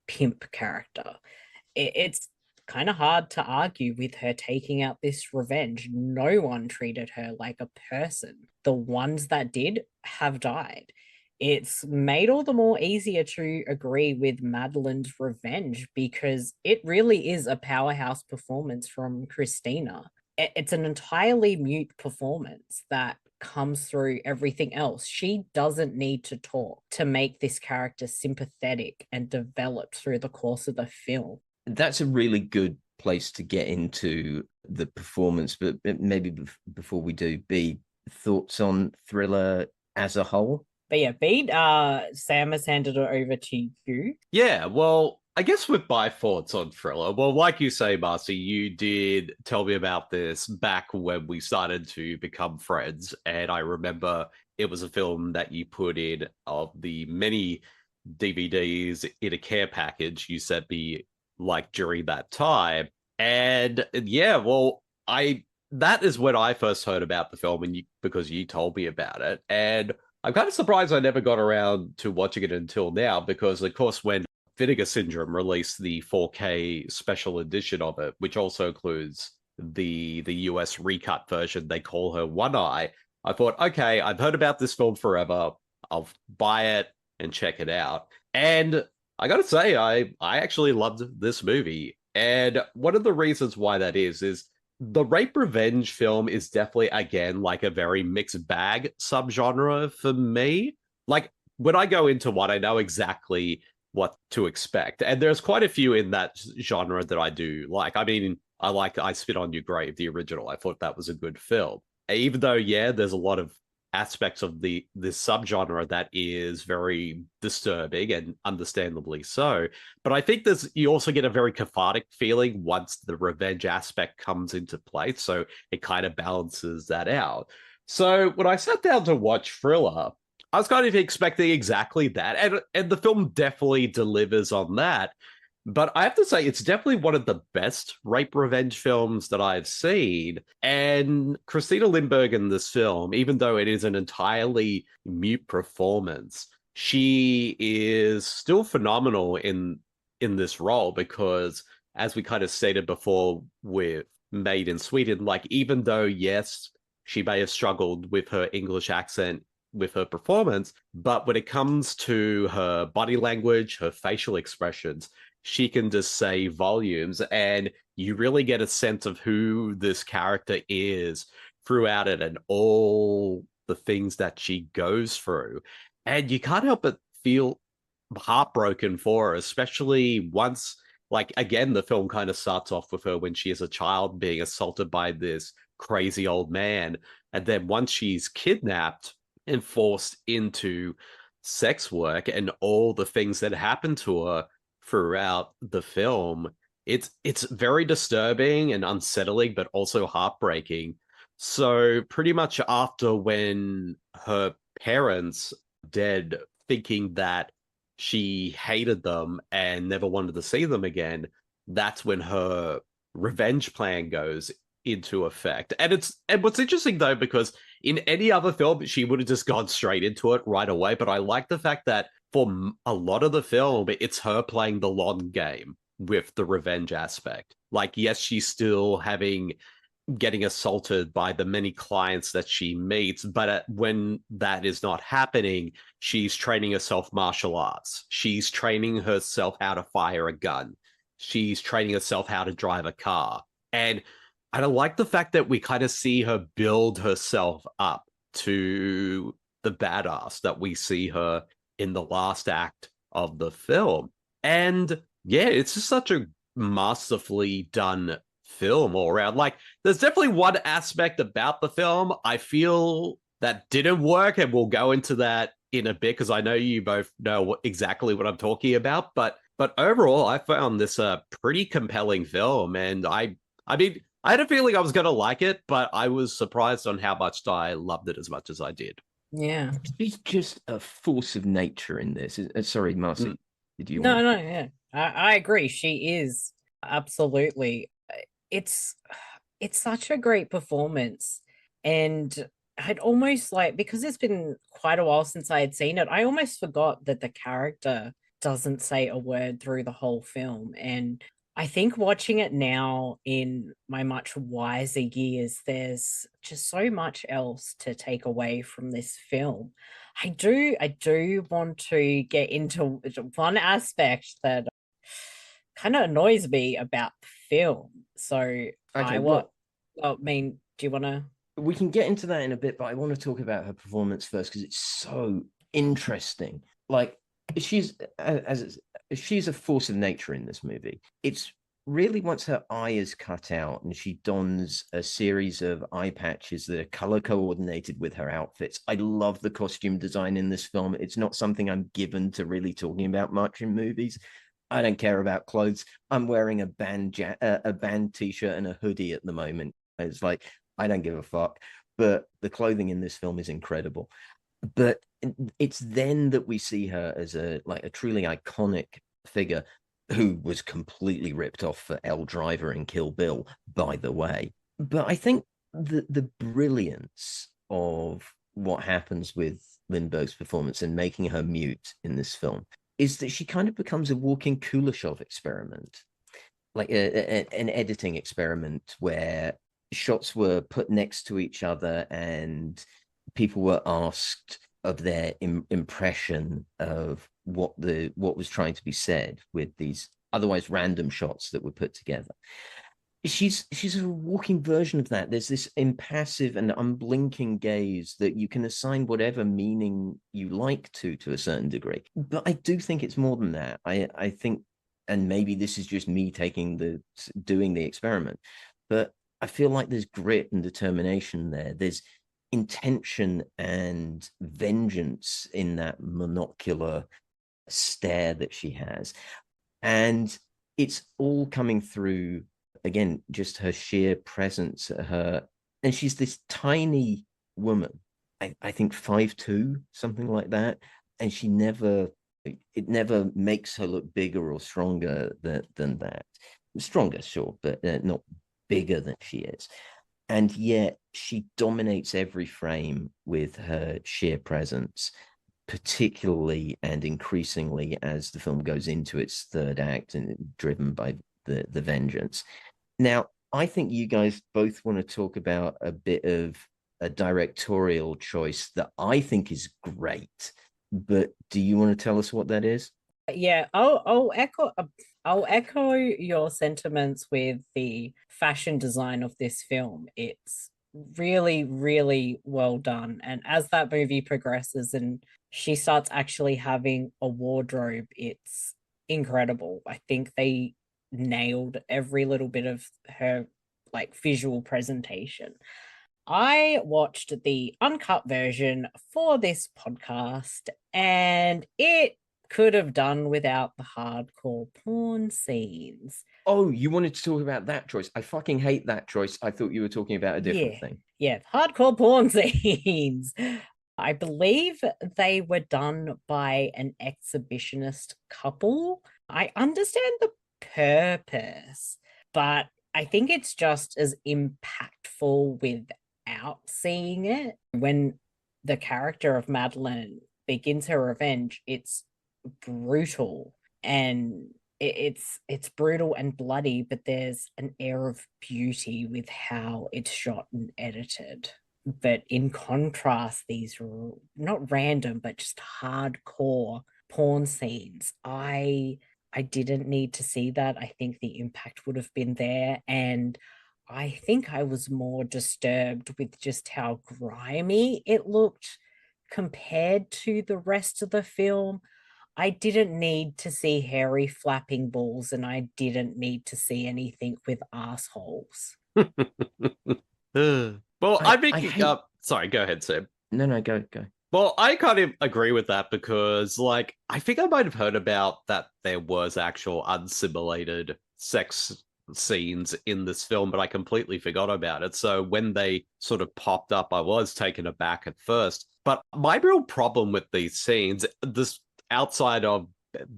pimp character. It's kind of hard to argue with her taking out this revenge. No one treated her like a person. The ones that did have died. It's made all the more easier to agree with Madeline's revenge because it really is a powerhouse performance from Christina. It's an entirely mute performance that comes through everything else. She doesn't need to talk to make this character sympathetic and developed through the course of the film. That's a really good place to get into the performance, but maybe before we do, Bede, thoughts on Thriller as a whole? But yeah, Bede, Sam has handed it over to you. Yeah, well, I guess with my thoughts on Thriller, well, like you say, Marcy, you did tell me about this back when we started to become friends, and I remember it was a film that you put in of the many DVDs in a care package you sent me like during that time. And yeah, well, that is when I first heard about the film, and because you told me about it. And I'm kind of surprised I never got around to watching it until now, because of course when Vinegar Syndrome released the 4K special edition of it, which also includes the US recut version, they call her One Eye, I thought, okay, I've heard about this film forever, I'll buy it and check it out. And I gotta say, I actually loved this movie. And one of the reasons why that is the rape revenge film is definitely, again, like a very mixed bag subgenre for me. Like, when I go into one, I know exactly what to expect. And there's quite a few in that genre that I do like. I mean, I Spit on Your Grave, the original. I thought that was a good film. Even though, yeah, there's a lot of aspects of this subgenre that is very disturbing, and understandably so. But I think you also get a very cathartic feeling once the revenge aspect comes into play. So it kind of balances that out. So when I sat down to watch Thriller, I was kind of expecting exactly that. And the film definitely delivers on that. But I have to say, it's definitely one of the best rape revenge films that I've seen. And Christina Lindberg in this film, even though it is an entirely mute performance, she is still phenomenal in this role, because as we kind of stated before with Maid in Sweden, like, even though, yes, she may have struggled with her English accent with her performance, but when it comes to her body language, her facial expressions, she can just say volumes, and you really get a sense of who this character is throughout it and all the things that she goes through. And you can't help but feel heartbroken for her, especially once, like, again, the film kind of starts off with her when she is a child being assaulted by this crazy old man. And then once she's kidnapped and forced into sex work and all the things that happen to her throughout the film, it's very disturbing and unsettling, but also heartbreaking. So pretty much after when her parents dead, thinking that she hated them and never wanted to see them again, that's when her revenge plan goes into effect. And what's interesting though, because in any other film she would have just gone straight into it right away, but I like the fact that for a lot of the film it's her playing the long game with the revenge aspect. Like, yes, she's still getting assaulted by the many clients that she meets, but when that is not happening, she's training herself martial arts, she's training herself how to fire a gun, she's training herself how to drive a car. And I like the fact that we kind of see her build herself up to the badass that we see her in the last act of the film. And yeah, it's just such a masterfully done film all around. Like, there's definitely one aspect about the film I feel that didn't work, and we'll go into that in a bit because I know you both know exactly what I'm talking about. But overall, I found this a pretty compelling film, and I mean, I had a feeling I was going to like it, but I was surprised on how much I loved it as much as I did. Yeah, she's just a force of nature in this. Sorry, Marcy, did you? No, yeah, I agree. She is Absolutely. It's it's such a great performance. And I'd almost like, because it's been quite a while since I had seen it, I almost forgot that the character doesn't say a word through the whole film. And I think watching it now in my much wiser years, there's just so much else to take away from this film. I do want to get into one aspect that kind of annoys me about the film. So Okay, I mean, do you want to? we can get into that in a bit, but I want to talk about her performance first because it's so interesting. Like she's she's a force of nature in this movie. It's really once her eye is cut out and she dons a series of eye patches that are color coordinated with her outfits. I love the costume design in this film. It's not something I'm given to really talking about much in movies. I don't care about clothes. I'm wearing a band t-shirt and a hoodie at the moment. It's like I don't give a fuck. But the clothing in this film is incredible. But it's then that we see her as a truly iconic figure who was completely ripped off for Elle Driver in Kill Bill, by the way. But I think the brilliance of what happens with Lindbergh's performance and making her mute in this film is that she kind of becomes a walking Kuleshov experiment, like an editing experiment where shots were put next to each other and people were asked of their impression of what was trying to be said with these otherwise random shots that were put together. She's a walking version of that. There's this impassive and unblinking gaze that you can assign whatever meaning you like to a certain degree. But I do think it's more than that. I think, and maybe this is just me doing the experiment, but I feel like there's grit and determination there. There's intention and vengeance in that monocular stare that she has. And it's all coming through, again, just her sheer presence, and she's this tiny woman, I think 5'2", something like that. And it never makes her look bigger or stronger than that. Stronger, sure, but not bigger than she is. And yet she dominates every frame with her sheer presence, particularly and increasingly as the film goes into its third act and driven by the vengeance. Now, I think you guys both want to talk about a bit of a directorial choice that I think is great, but do you want to tell us what that is? Yeah, I'll echo your sentiments with the fashion design of this film. It's really, really well done. And as that movie progresses and she starts actually having a wardrobe, it's incredible. I think they nailed every little bit of her visual presentation. I watched the uncut version for this podcast and it could have done without the hardcore porn scenes. Oh, you wanted to talk about that choice. I fucking hate that choice. I thought you were talking about a different thing. Yeah, hardcore porn scenes. I believe they were done by an exhibitionist couple. I understand the purpose, but I think it's just as impactful without seeing it. When the character of Madeline begins her revenge, it's brutal and it's brutal and bloody, but there's an air of beauty with how it's shot and edited. But in contrast, these not random but just hardcore porn scenes, I didn't need to see that. I think the impact would have been there, and I think I was more disturbed with just how grimy it looked compared to the rest of the film. I didn't need to see hairy flapping balls, and I didn't need to see anything with assholes. Well, I'm making up. Sorry, go ahead, Sam. No, go. Well, I kind of agree with that because, I think I might have heard about that there was actual unsimulated sex scenes in this film, but I completely forgot about it. So when they sort of popped up, I was taken aback at first. But my real problem with these scenes, this outside of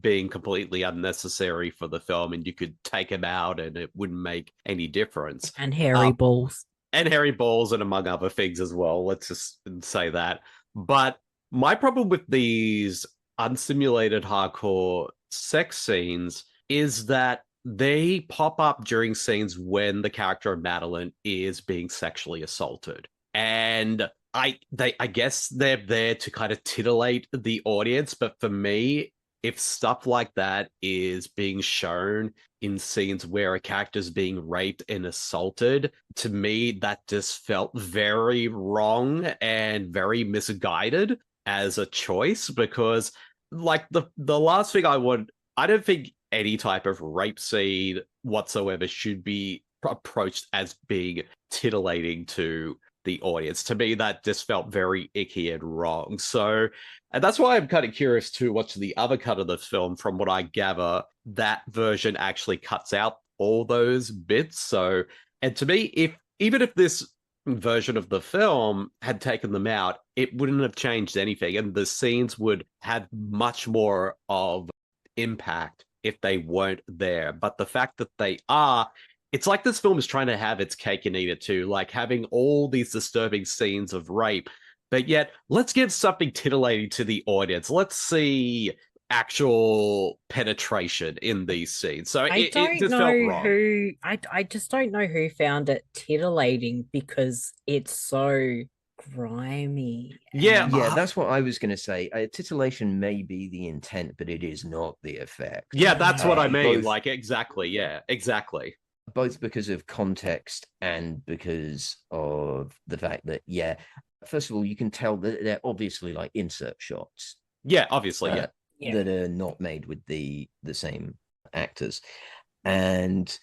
being completely unnecessary for the film, and you could take him out and it wouldn't make any difference. And hairy balls. And hairy balls, and among other things as well. Let's just say that. But my problem with these unsimulated hardcore sex scenes is that they pop up during scenes when the character of Madeline is being sexually assaulted. And I guess they're there to kind of titillate the audience, but for me, if stuff like that is being shown in scenes where a character's being raped and assaulted, to me, that just felt very wrong and very misguided as a choice, because like the last thing I don't think any type of rape scene whatsoever should be approached as being titillating to the audience. To me, that just felt very icky and wrong. So, and that's why I'm kind of curious to watch the other cut of the film. From what I gather, that version actually cuts out all those bits. So, and to me, even if this version of the film had taken them out, it wouldn't have changed anything, and the scenes would have much more of impact if they weren't there. But the fact that they are, it's like this film is trying to have its cake and eat it too, like having all these disturbing scenes of rape, but yet let's give something titillating to the audience. Let's see actual penetration in these scenes. So it just felt wrong. I just don't know who found it titillating, because it's so grimy. Yeah, that's what I was going to say. Titillation may be the intent, but it is not the effect. Yeah, that's what I mean. Like, exactly. Yeah, exactly. Both because of context and because of the fact that, yeah, first of all, you can tell that they're obviously like insert shots. Yeah, obviously, that are not made with the same actors, and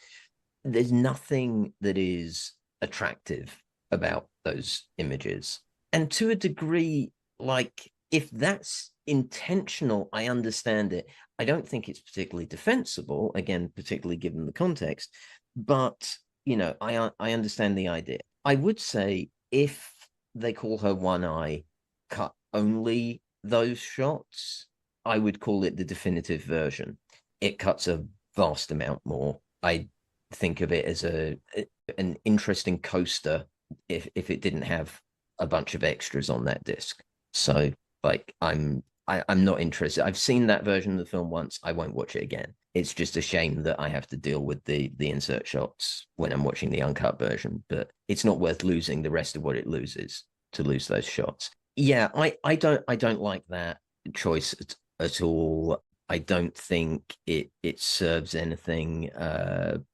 there's nothing that is attractive about those images. And to a degree, like, if that's intentional, I understand it. I don't think it's particularly defensible, again, particularly given the context, but I understand the idea. I would say if They Call Her One Eye cut only those shots, I would call it the definitive version. It cuts a vast amount more. I think of it as an interesting coaster if it didn't have a bunch of extras on that disc. So, like, I'm not interested. I've seen that version of the film once. I won't watch it again. It's just a shame that I have to deal with the insert shots when I'm watching the uncut version, but it's not worth losing the rest of what it loses to lose those shots. Yeah, I don't like that choice at all. I don't think it serves anything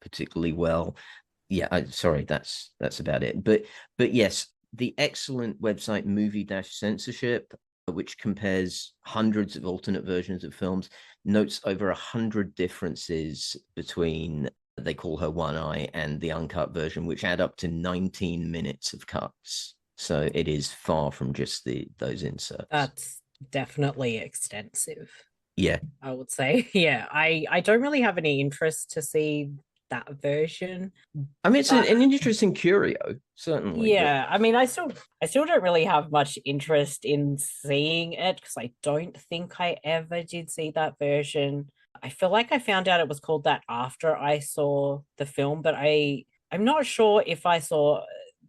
particularly well. Yeah, sorry, that's about it. But yes, the excellent website Movie-Censorship, which compares hundreds of alternate versions of films, notes over 100 differences between They Call Her One Eye and the uncut version, which add up to 19 minutes of cuts. So it is far from just those inserts. That's definitely extensive. Yeah, I would say. Yeah, I don't really have any interest to see that version. I mean, it's an interesting curio, certainly. Yeah, but... I mean, I still don't really have much interest in seeing it, because I don't think I ever did see that version. I feel like I found out it was called that after I saw the film, but I'm not sure if I saw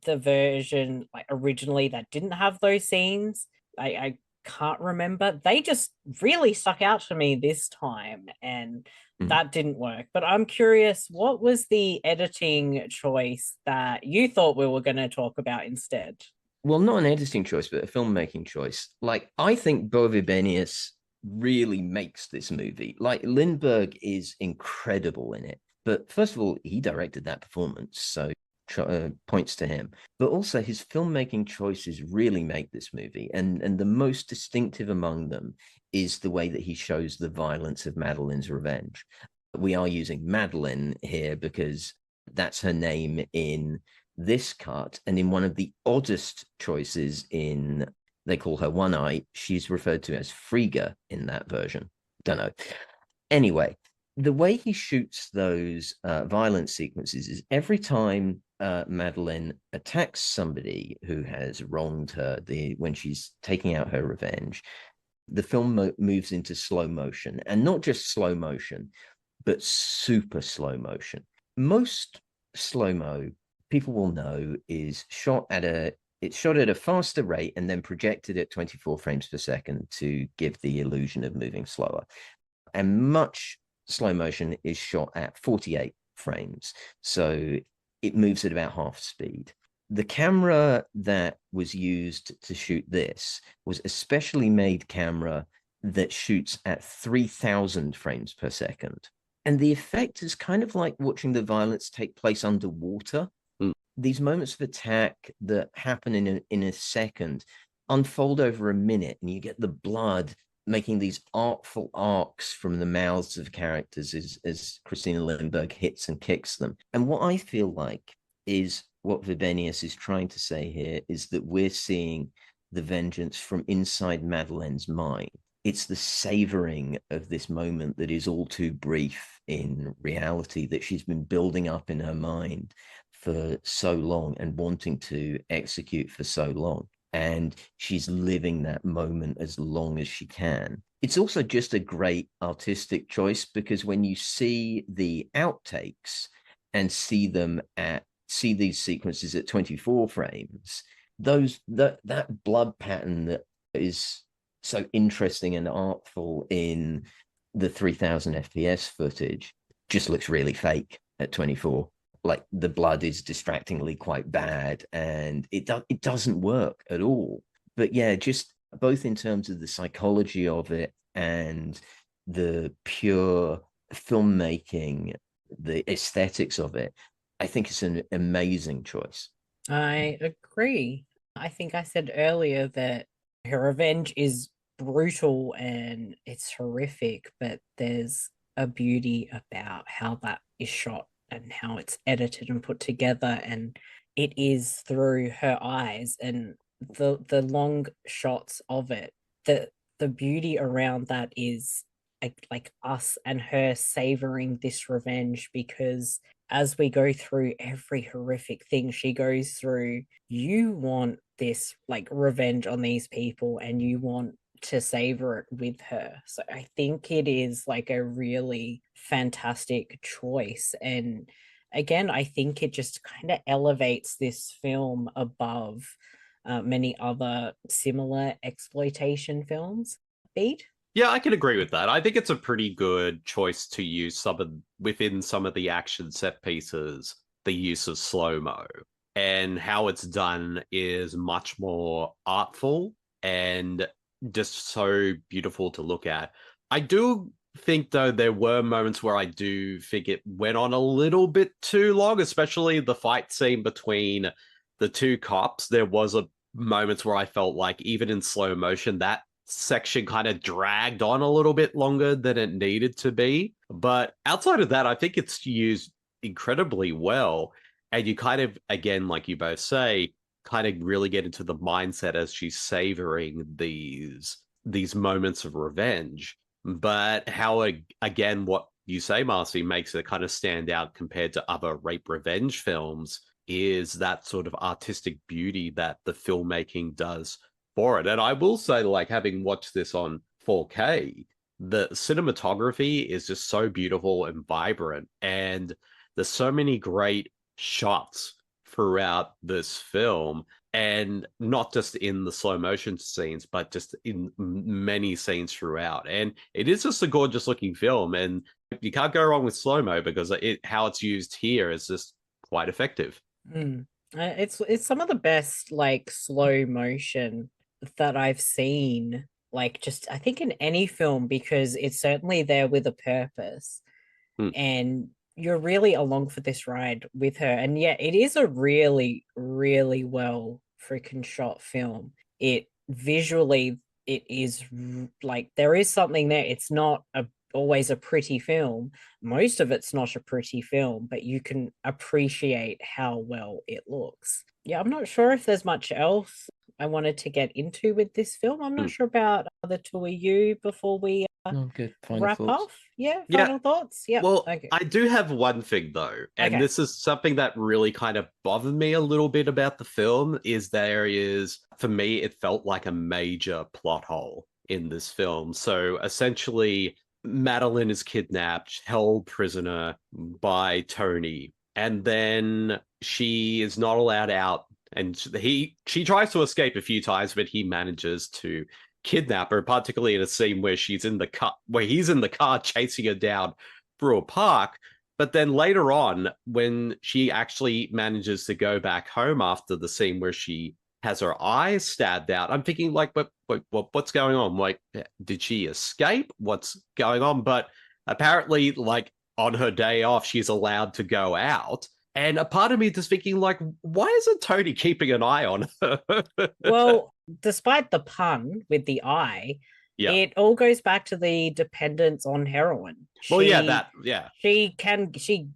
the version like originally that didn't have those scenes. I can't remember. They just really stuck out to me this time, and that didn't work. But I'm curious, what was the editing choice that you thought we were going to talk about instead? Well, not an editing choice, but a filmmaking choice. Like, I think Bede Jermyn really makes this movie. Like, Lindberg is incredible in it. But first of all, he directed that performance, so points to him. But also his filmmaking choices really make this movie, and the most distinctive among them is the way that he shows the violence of Madeline's revenge. We are using Madeline here because that's her name in this cut, and in one of the oddest choices in They Call Her One Eye, she's referred to as Frigga in that version. Don't know. Anyway, the way he shoots those violence sequences is every time Madeline attacks somebody who has wronged her, when she's taking out her revenge, The film moves into slow motion, and not just slow motion, but super slow motion. Most slow-mo, people will know, is shot at a faster rate and then projected at 24 frames per second to give the illusion of moving slower. And much slow motion is shot at 48 frames. So it moves at about half speed. The camera that was used to shoot this was a specially made camera that shoots at 3,000 frames per second. And the effect is kind of like watching the violence take place underwater. These moments of attack that happen in a second unfold over a minute, and you get the blood making these artful arcs from the mouths of characters as Christina Lindberg hits and kicks them. And what I feel like is what Vibenius is trying to say here is that we're seeing the vengeance from inside Madeleine's mind. It's the savoring of this moment that is all too brief in reality, that she's been building up in her mind for so long and wanting to execute for so long. And she's living that moment as long as she can. It's also just a great artistic choice, because when you see the outtakes and see these sequences at 24 frames, that blood pattern that is so interesting and artful in the 3000 FPS footage just looks really fake at 24. Like, the blood is distractingly quite bad, and it doesn't work at all. But yeah, just both in terms of the psychology of it and the pure filmmaking, the aesthetics of it, I think it's an amazing choice. I agree. I think I said earlier that her revenge is brutal and it's horrific, but there's a beauty about how that is shot and how it's edited and put together, and it is through her eyes and the long shots of it. The beauty around that is like us and her savoring this revenge, because as we go through every horrific thing she goes through, you want this like revenge on these people and you want to savor it with her. So I think it is like a really fantastic choice. And again, I think it just kind of elevates this film above many other similar exploitation films. Bede? Yeah, I can agree with that. I think it's a pretty good choice to use within some of the action set pieces, the use of slow-mo. And how it's done is much more artful and just so beautiful to look at. I do think, though, there were moments where I do think it went on a little bit too long, especially the fight scene between the two cops. There was moments where I felt like, even in slow motion, that section kind of dragged on a little bit longer than it needed to be. But outside of that, I think it's used incredibly well. And you kind of, again, like you both say, kind of really get into the mindset as she's savoring these moments of revenge. But how, again, what you say, Marcey, makes it kind of stand out compared to other rape revenge films is that sort of artistic beauty that the filmmaking does for it. And I will say, like, having watched this on 4K, the cinematography is just so beautiful and vibrant, and there's so many great shots throughout this film, and not just in the slow motion scenes, but just in many scenes throughout. And it is just a gorgeous looking film, and you can't go wrong with slow-mo, because how it's used here is just quite effective. It's some of the best like slow motion that I've seen, like, just I think in any film, because it's certainly there with a purpose. And you're really along for this ride with her. And yeah, it is a really, really well freaking shot film. It visually, it is like, there is something there. It's not always a pretty film. Most of it's not a pretty film, but you can appreciate how well it looks. Yeah, I'm not sure if there's much else I wanted to get into with this film. I'm not sure about the two of you before we wrap up. Yeah, final thoughts. Yeah. Well, okay. I do have one thing, though, and this is something that really kind of bothered me a little bit about the film, is for me, it felt like a major plot hole. in this film. So essentially, Madeline is kidnapped, held prisoner by Tony, and then she is not allowed out. And she tries to escape a few times, but he manages to kidnap her, particularly in a scene where he's in the car chasing her down through a park. But then later on, when she actually manages to go back home after the scene where she has her eyes stabbed out, I'm thinking, like, what's going on? Like, did she escape? What's going on? But apparently, like, on her day off, she's allowed to go out. And a part of me is thinking, like, why isn't Tony keeping an eye on her? Well, despite the pun with the eye, yeah, it all goes back to the dependence on heroin. Well, yeah. She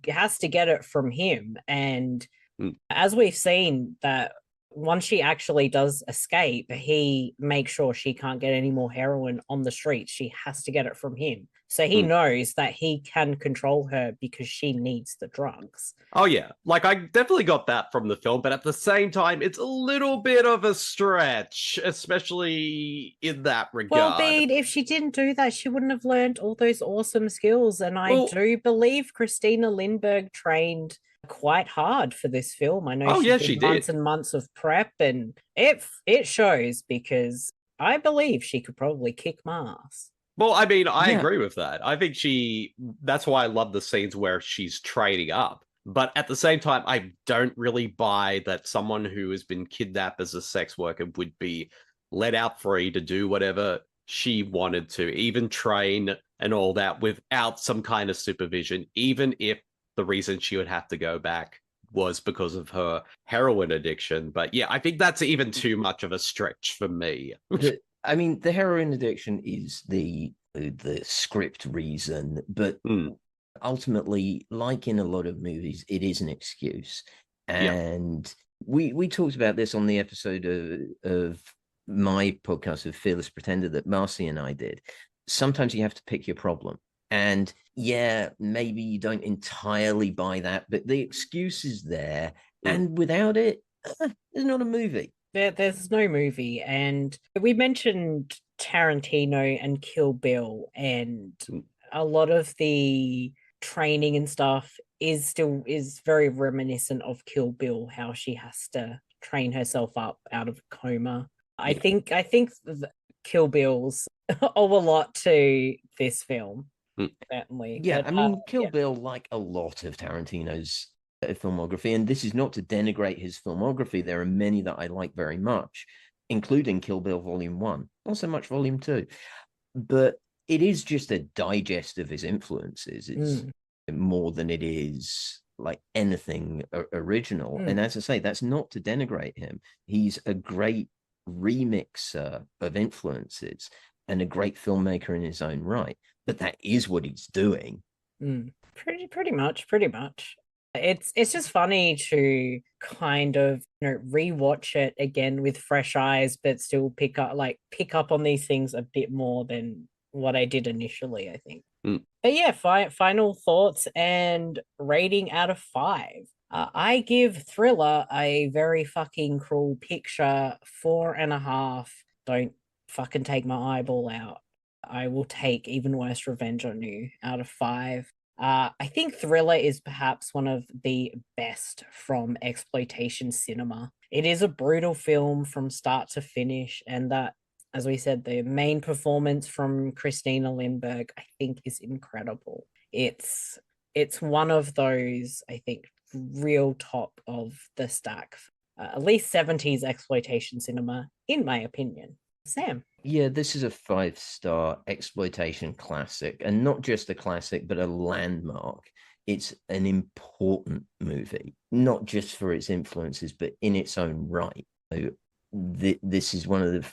has to get it from him. And as we've seen, that once she actually does escape, he makes sure she can't get any more heroin on the streets. She has to get it from him. So he knows that he can control her because she needs the drugs. Oh, yeah. Like, I definitely got that from the film, but at the same time, it's a little bit of a stretch, especially in that regard. Well, Bede, if she didn't do that, she wouldn't have learned all those awesome skills. And I do believe Christina Lindberg trained quite hard for this film. I know she did months and months of prep, and it shows, because I believe she could probably kick my ass. Well, I mean, I agree with that. I think that's why I love the scenes where she's training up. But at the same time, I don't really buy that someone who has been kidnapped as a sex worker would be let out free to do whatever she wanted to, even train and all that, without some kind of supervision, even if the reason she would have to go back was because of her heroin addiction. But yeah, I think that's even too much of a stretch for me. I mean, the heroin addiction is the script reason, but ultimately, like in a lot of movies, it is an excuse. And we talked about this on the episode of my podcast of Fearless Pretender that Marcey and I did. Sometimes you have to pick your problem. And yeah, maybe you don't entirely buy that, but the excuse is there. And without it, there's not a movie. There's no movie. And we mentioned Tarantino and Kill Bill, and a lot of the training and stuff is very reminiscent of Kill Bill, how she has to train herself up out of a coma. I think Kill Bill's owe a lot to this film. Certainly. Yeah, but, I mean, Kill Bill, like a lot of Tarantino's filmography, and this is not to denigrate his filmography, there are many that I like very much, including Kill Bill Volume 1, not so much Volume 2, but it is just a digest of his influences. It's more than it is like anything original. And as I say, that's not to denigrate him. He's a great remixer of influences and a great filmmaker in his own right. But that is what he's doing. Pretty much. It's just funny to kind of rewatch it again with fresh eyes, but still pick up on these things a bit more than what I did initially, I think. But yeah, final thoughts and rating out of 5. I give Thriller a very fucking cruel picture 4.5. Don't fucking take my eyeball out. I will take Even Worse Revenge on You out of 5. I think Thriller is perhaps one of the best from exploitation cinema. It is a brutal film from start to finish, and that, as we said, the main performance from Christina Lindberg, I think, is incredible. It's one of those, I think, real top of the stack, at least 70s exploitation cinema, in my opinion. Sam? Yeah, this is a 5-star exploitation classic, and not just a classic, but a landmark. It's an important movie, not just for its influences, but in its own right. So this is one of the,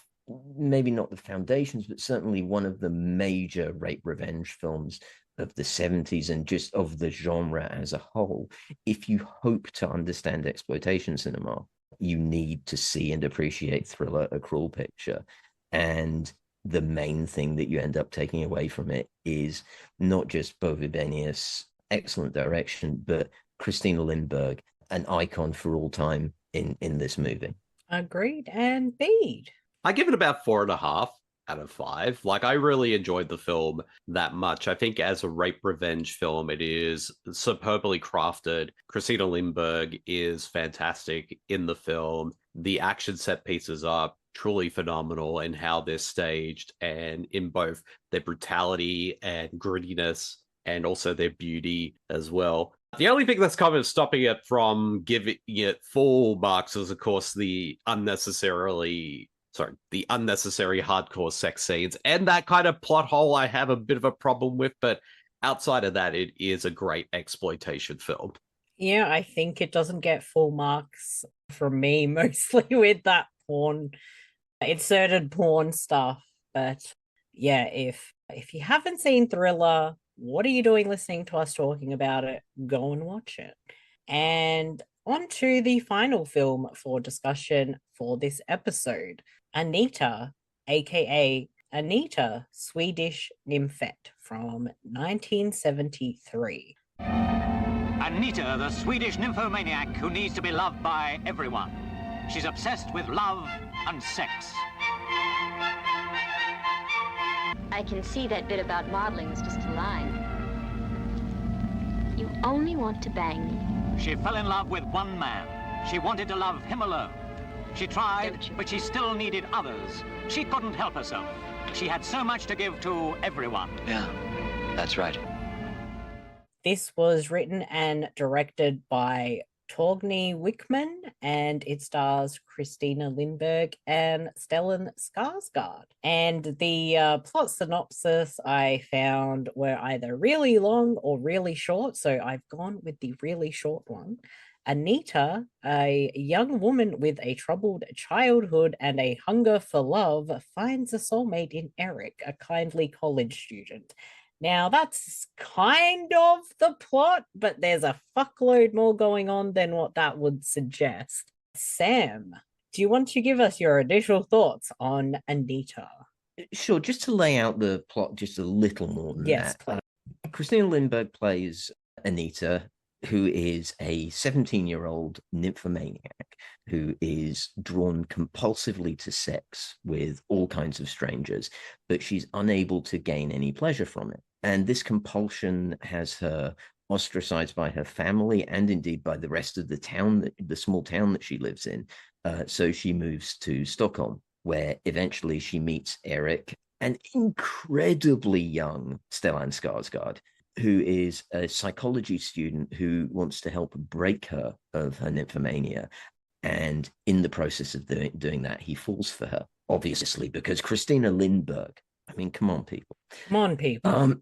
maybe not the foundations, but certainly one of the major rape revenge films of the 70s and just of the genre as a whole. If you hope to understand exploitation cinema, you need to see and appreciate Thriller, A Cruel Picture. And the main thing that you end up taking away from it is not just Bove Benius' excellent direction, but Christina Lindberg, an icon for all time in this movie. Agreed. And Bede? I give it about 4.5. out of 5. Like, I really enjoyed the film that much. I think as a rape revenge film, it is superbly crafted. Christina Lindberg is fantastic in the film. The action set pieces are truly phenomenal in how they're staged and in both their brutality and grittiness and also their beauty as well. The only thing that's kind of stopping it from giving it full marks is, of course, the unnecessary hardcore sex scenes and that kind of plot hole I have a bit of a problem with. But outside of that, it is a great exploitation film. Yeah, I think it doesn't get full marks from me, mostly with that inserted porn stuff. But yeah, if you haven't seen Thriller, what are you doing listening to us talking about it? Go and watch it. And on to the final film for discussion for this episode, Anita, aka Anita, Swedish Nymphette from 1973. Anita, the Swedish nymphomaniac who needs to be loved by everyone. She's obsessed with love and sex. I can see that bit about modeling was just a line. You only want to bang me. She fell in love with one man. She wanted to love him alone. She tried, but she still needed others. She couldn't help herself. She had so much to give to everyone. Yeah, that's right. This was written and directed by Torgny Wickman, and it stars Christina Lindberg and Stellan Skarsgård. And the plot synopsis I found were either really long or really short, so I've gone with the really short one. Anita, a young woman with a troubled childhood and a hunger for love, finds a soulmate in Eric, a kindly college student. Now, that's kind of the plot, but there's a fuckload more going on than what that would suggest. Sam, do you want to give us your initial thoughts on Anita? Sure, just to lay out the plot just a little more than that. Christina Lindberg plays Anita, who is a 17-year-old nymphomaniac who is drawn compulsively to sex with all kinds of strangers, but she's unable to gain any pleasure from it. And this compulsion has her ostracized by her family and indeed by the rest of the town, the small town that she lives in. So she moves to Stockholm, where eventually she meets Eric, an incredibly young Stellan Skarsgård, who is a psychology student who wants to help break her of her nymphomania. And in the process of doing that, he falls for her, obviously, because Christina Lindberg, I mean, come on, people. Come on, people.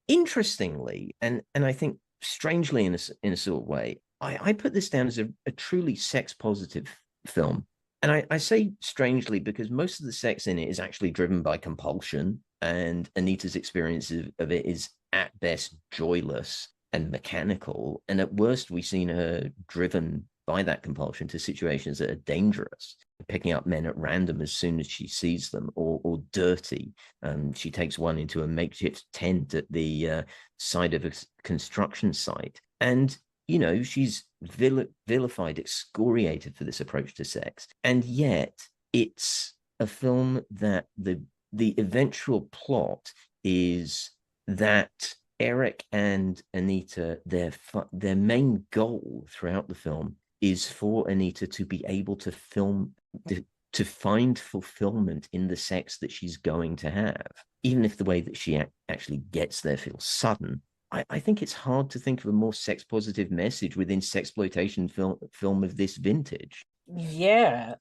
Interestingly, and I think strangely in a sort of way, I put this down as a truly sex-positive film. And I say strangely because most of the sex in it is actually driven by compulsion, and Anita's experience of it is at best joyless and mechanical, and at worst we've seen her driven by that compulsion to situations that are dangerous, picking up men at random as soon as she sees them, or dirty. She takes one into a makeshift tent at the side of a construction site, and you know, she's vilified, excoriated for this approach to sex. And yet it's a film that the eventual plot is that Eric and Anita, their main goal throughout the film is for Anita to be able to to find fulfillment in the sex that she's going to have, even if the way that she actually gets there feels sudden. I think it's hard to think of a more sex-positive message within sexploitation film of this vintage. Yeah.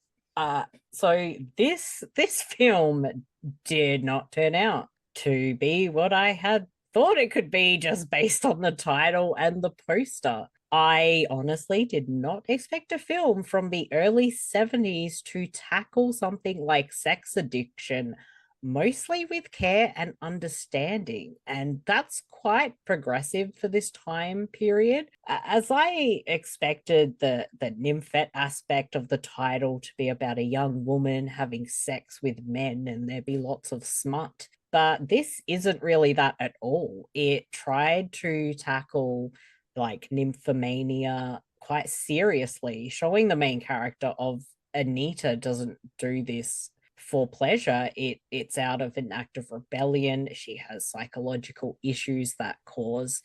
So this film did not turn out to be what I had thought it could be just based on the title and the poster. I honestly did not expect a film from the early 70s to tackle something like sex addiction, mostly with care and understanding. And that's quite progressive for this time period. As I expected the nymphette aspect of the title to be about a young woman having sex with men and there be lots of smut. But this isn't really that at all. It tried to tackle like nymphomania quite seriously, showing the main character of Anita doesn't do this for pleasure. It's out of an act of rebellion. She has psychological issues that cause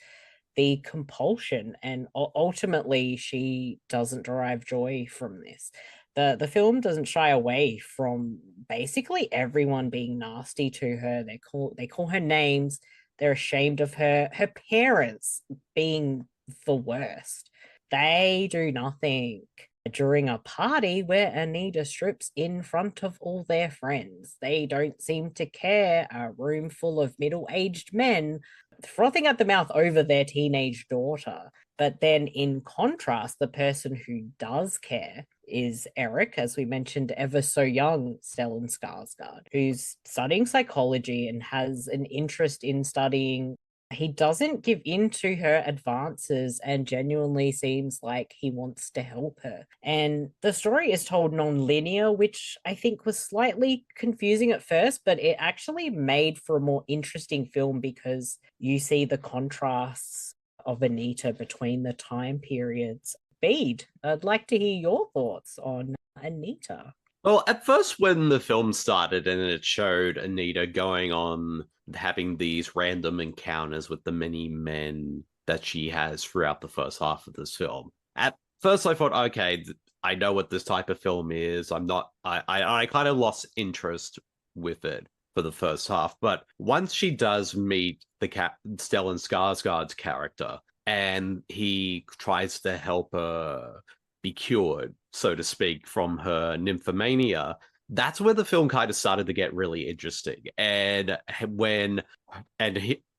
the compulsion, and ultimately she doesn't derive joy from this. The film doesn't shy away from basically everyone being nasty to her. They call her names. They're ashamed of her. Her parents being the worst. They do nothing. During a party where Anita strips in front of all their friends, they don't seem to care. A room full of middle-aged men frothing at the mouth over their teenage daughter. But then in contrast, the person who does care is Eric, as we mentioned, ever so young Stellan Skarsgård, who's studying psychology and has an interest in studying. He doesn't give in to her advances and genuinely seems like he wants to help her. And the story is told non-linear, which I think was slightly confusing at first, but it actually made for a more interesting film because you see the contrasts of Anita between the time periods. Bede, I'd like to hear your thoughts on Anita. Well, at first, when the film started and it showed Anita going on having these random encounters with the many men that she has throughout the first half of this film, at first I thought, okay, I know what this type of film is. I kind of lost interest with it for the first half. But once she does meet Stellan Skarsgård's character, and he tries to help her be cured, so to speak, from her nymphomania, that's where the film kind of started to get really interesting. And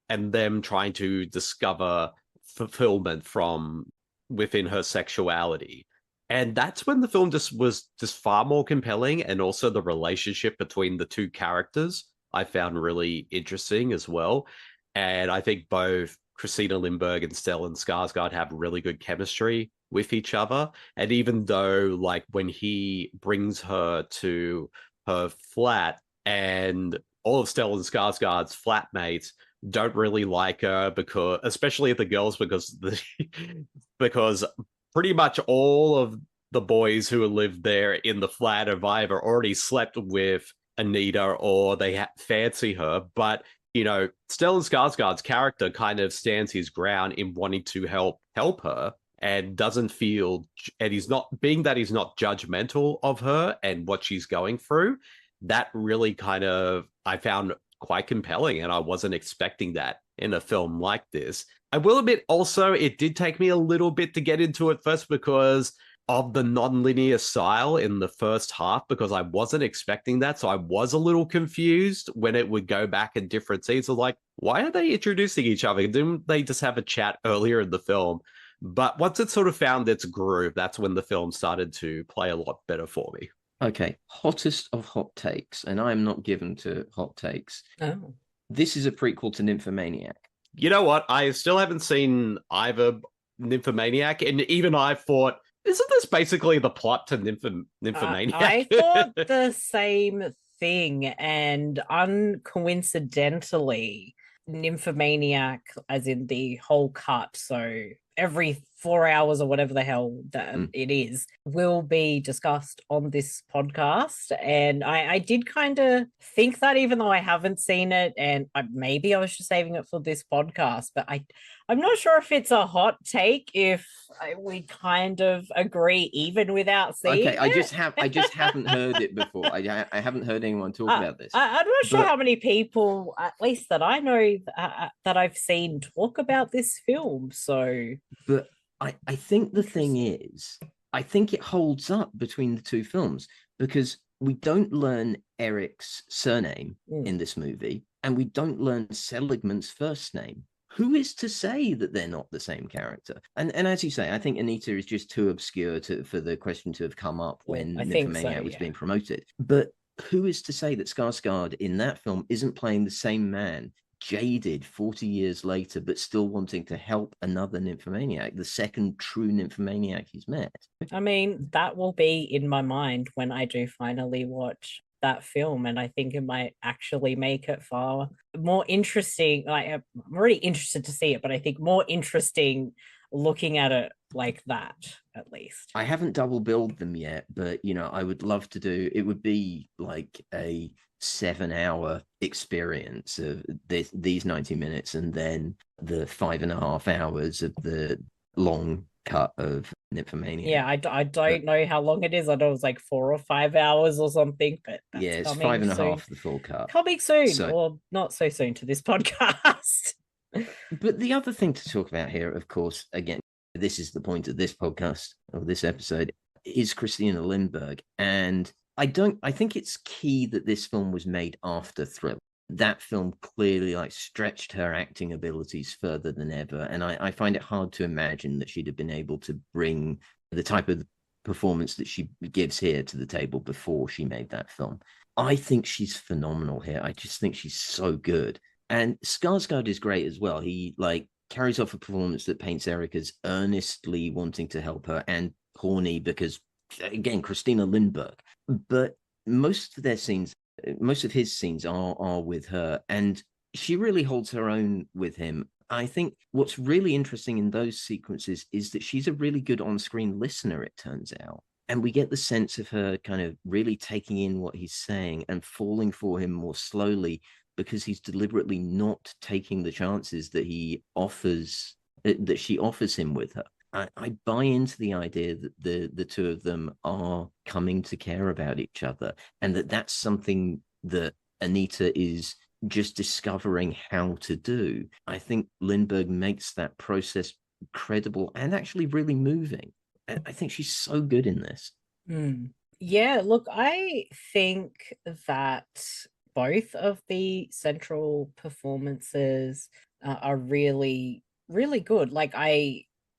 them trying to discover fulfillment from within her sexuality. And that's when the film was far more compelling. And also the relationship between the two characters I found really interesting as well. And I think both Christina Lindberg and Stellan Skarsgård have really good chemistry with each other. And even though, like, when he brings her to her flat and all of Stellan Skarsgård's flatmates don't really like her, because, especially the girls, because because pretty much all of the boys who live there in the flat have either already slept with Anita or they fancy her. But you know, Stellan Skarsgård's character kind of stands his ground in wanting to help her, and doesn't feel, and he's not judgmental of her and what she's going through. That really kind of, I found quite compelling, and I wasn't expecting that in a film like this. I will admit also, it did take me a little bit to get into it first because of the non-linear style in the first half, because I wasn't expecting that. So I was a little confused when it would go back in different scenes. So like, why are they introducing each other? Didn't they just have a chat earlier in the film? But once it sort of found its groove, that's when the film started to play a lot better for me. Okay, hottest of hot takes, and I'm not given to hot takes. Oh. This is a prequel to Nymphomaniac. You know what? I still haven't seen either Nymphomaniac, and even I thought, isn't this basically the plot to Nymphomaniac? I thought the same thing, and uncoincidentally, Nymphomaniac, as in the whole cut, so every 4 hours or whatever the hell that it is, will be discussed on this podcast. And I did kind of think that, even though I haven't seen it, and maybe I was just saving it for this podcast, but I'm not sure if it's a hot take if we kind of agree even without seeing it. I just haven't heard it before. I haven't heard anyone talk about this. I'm not sure how many people, at least that I know, that I've seen talk about this film. So, but I think the thing is, I think it holds up between the two films, because we don't learn Eric's surname in this movie, and we don't learn Seligman's first name. Who is to say that they're not the same character? And as you say, I think Anita is just too obscure for the question to have come up when Nymphomaniac was being promoted. But who is to say that Skarsgård in that film isn't playing the same man, jaded 40 years later, but still wanting to help another nymphomaniac, the second true nymphomaniac he's met? I mean, that will be in my mind when I do finally watch that film, and I think it might actually make it far more interesting. I'm already interested to see it, but I think more interesting looking at it like that, at least. I haven't double billed them yet, but I would love to do. It would be like a 7-hour experience of these 90 minutes, and then the 5.5 hours of the long cut of Nymphomania. Yeah, I don't know how long it is. I know it was like 4 or 5 hours or something, but that's yeah, it's coming 5.5 soon. the full cut. Coming soon, or not so soon to this podcast. But the other thing to talk about here, of course, again, this is the point of this podcast or this episode, is Christina Lindberg. And I think it's key that this film was made after Thriller. That film clearly stretched her acting abilities further than ever. And I find it hard to imagine that she'd have been able to bring the type of performance that she gives here to the table before she made that film. I think she's phenomenal here. I just think she's so good. And Skarsgård is great as well. He carries off a performance that paints Eric as earnestly wanting to help her and horny because, again, Christina Lindberg. But most of his scenes are with her, and she really holds her own with him. I think what's really interesting in those sequences is that she's a really good on-screen listener, it turns out. And we get the sense of her kind of really taking in what he's saying and falling for him more slowly, because he's deliberately not taking the chances that she offers him with her. I buy into the idea that the two of them are coming to care about each other, and that's something that Anita is just discovering how to do. I think Lindberg makes that process credible and actually really moving. I think she's so good in this. Yeah, look, I think that both of the central performances are really, really good.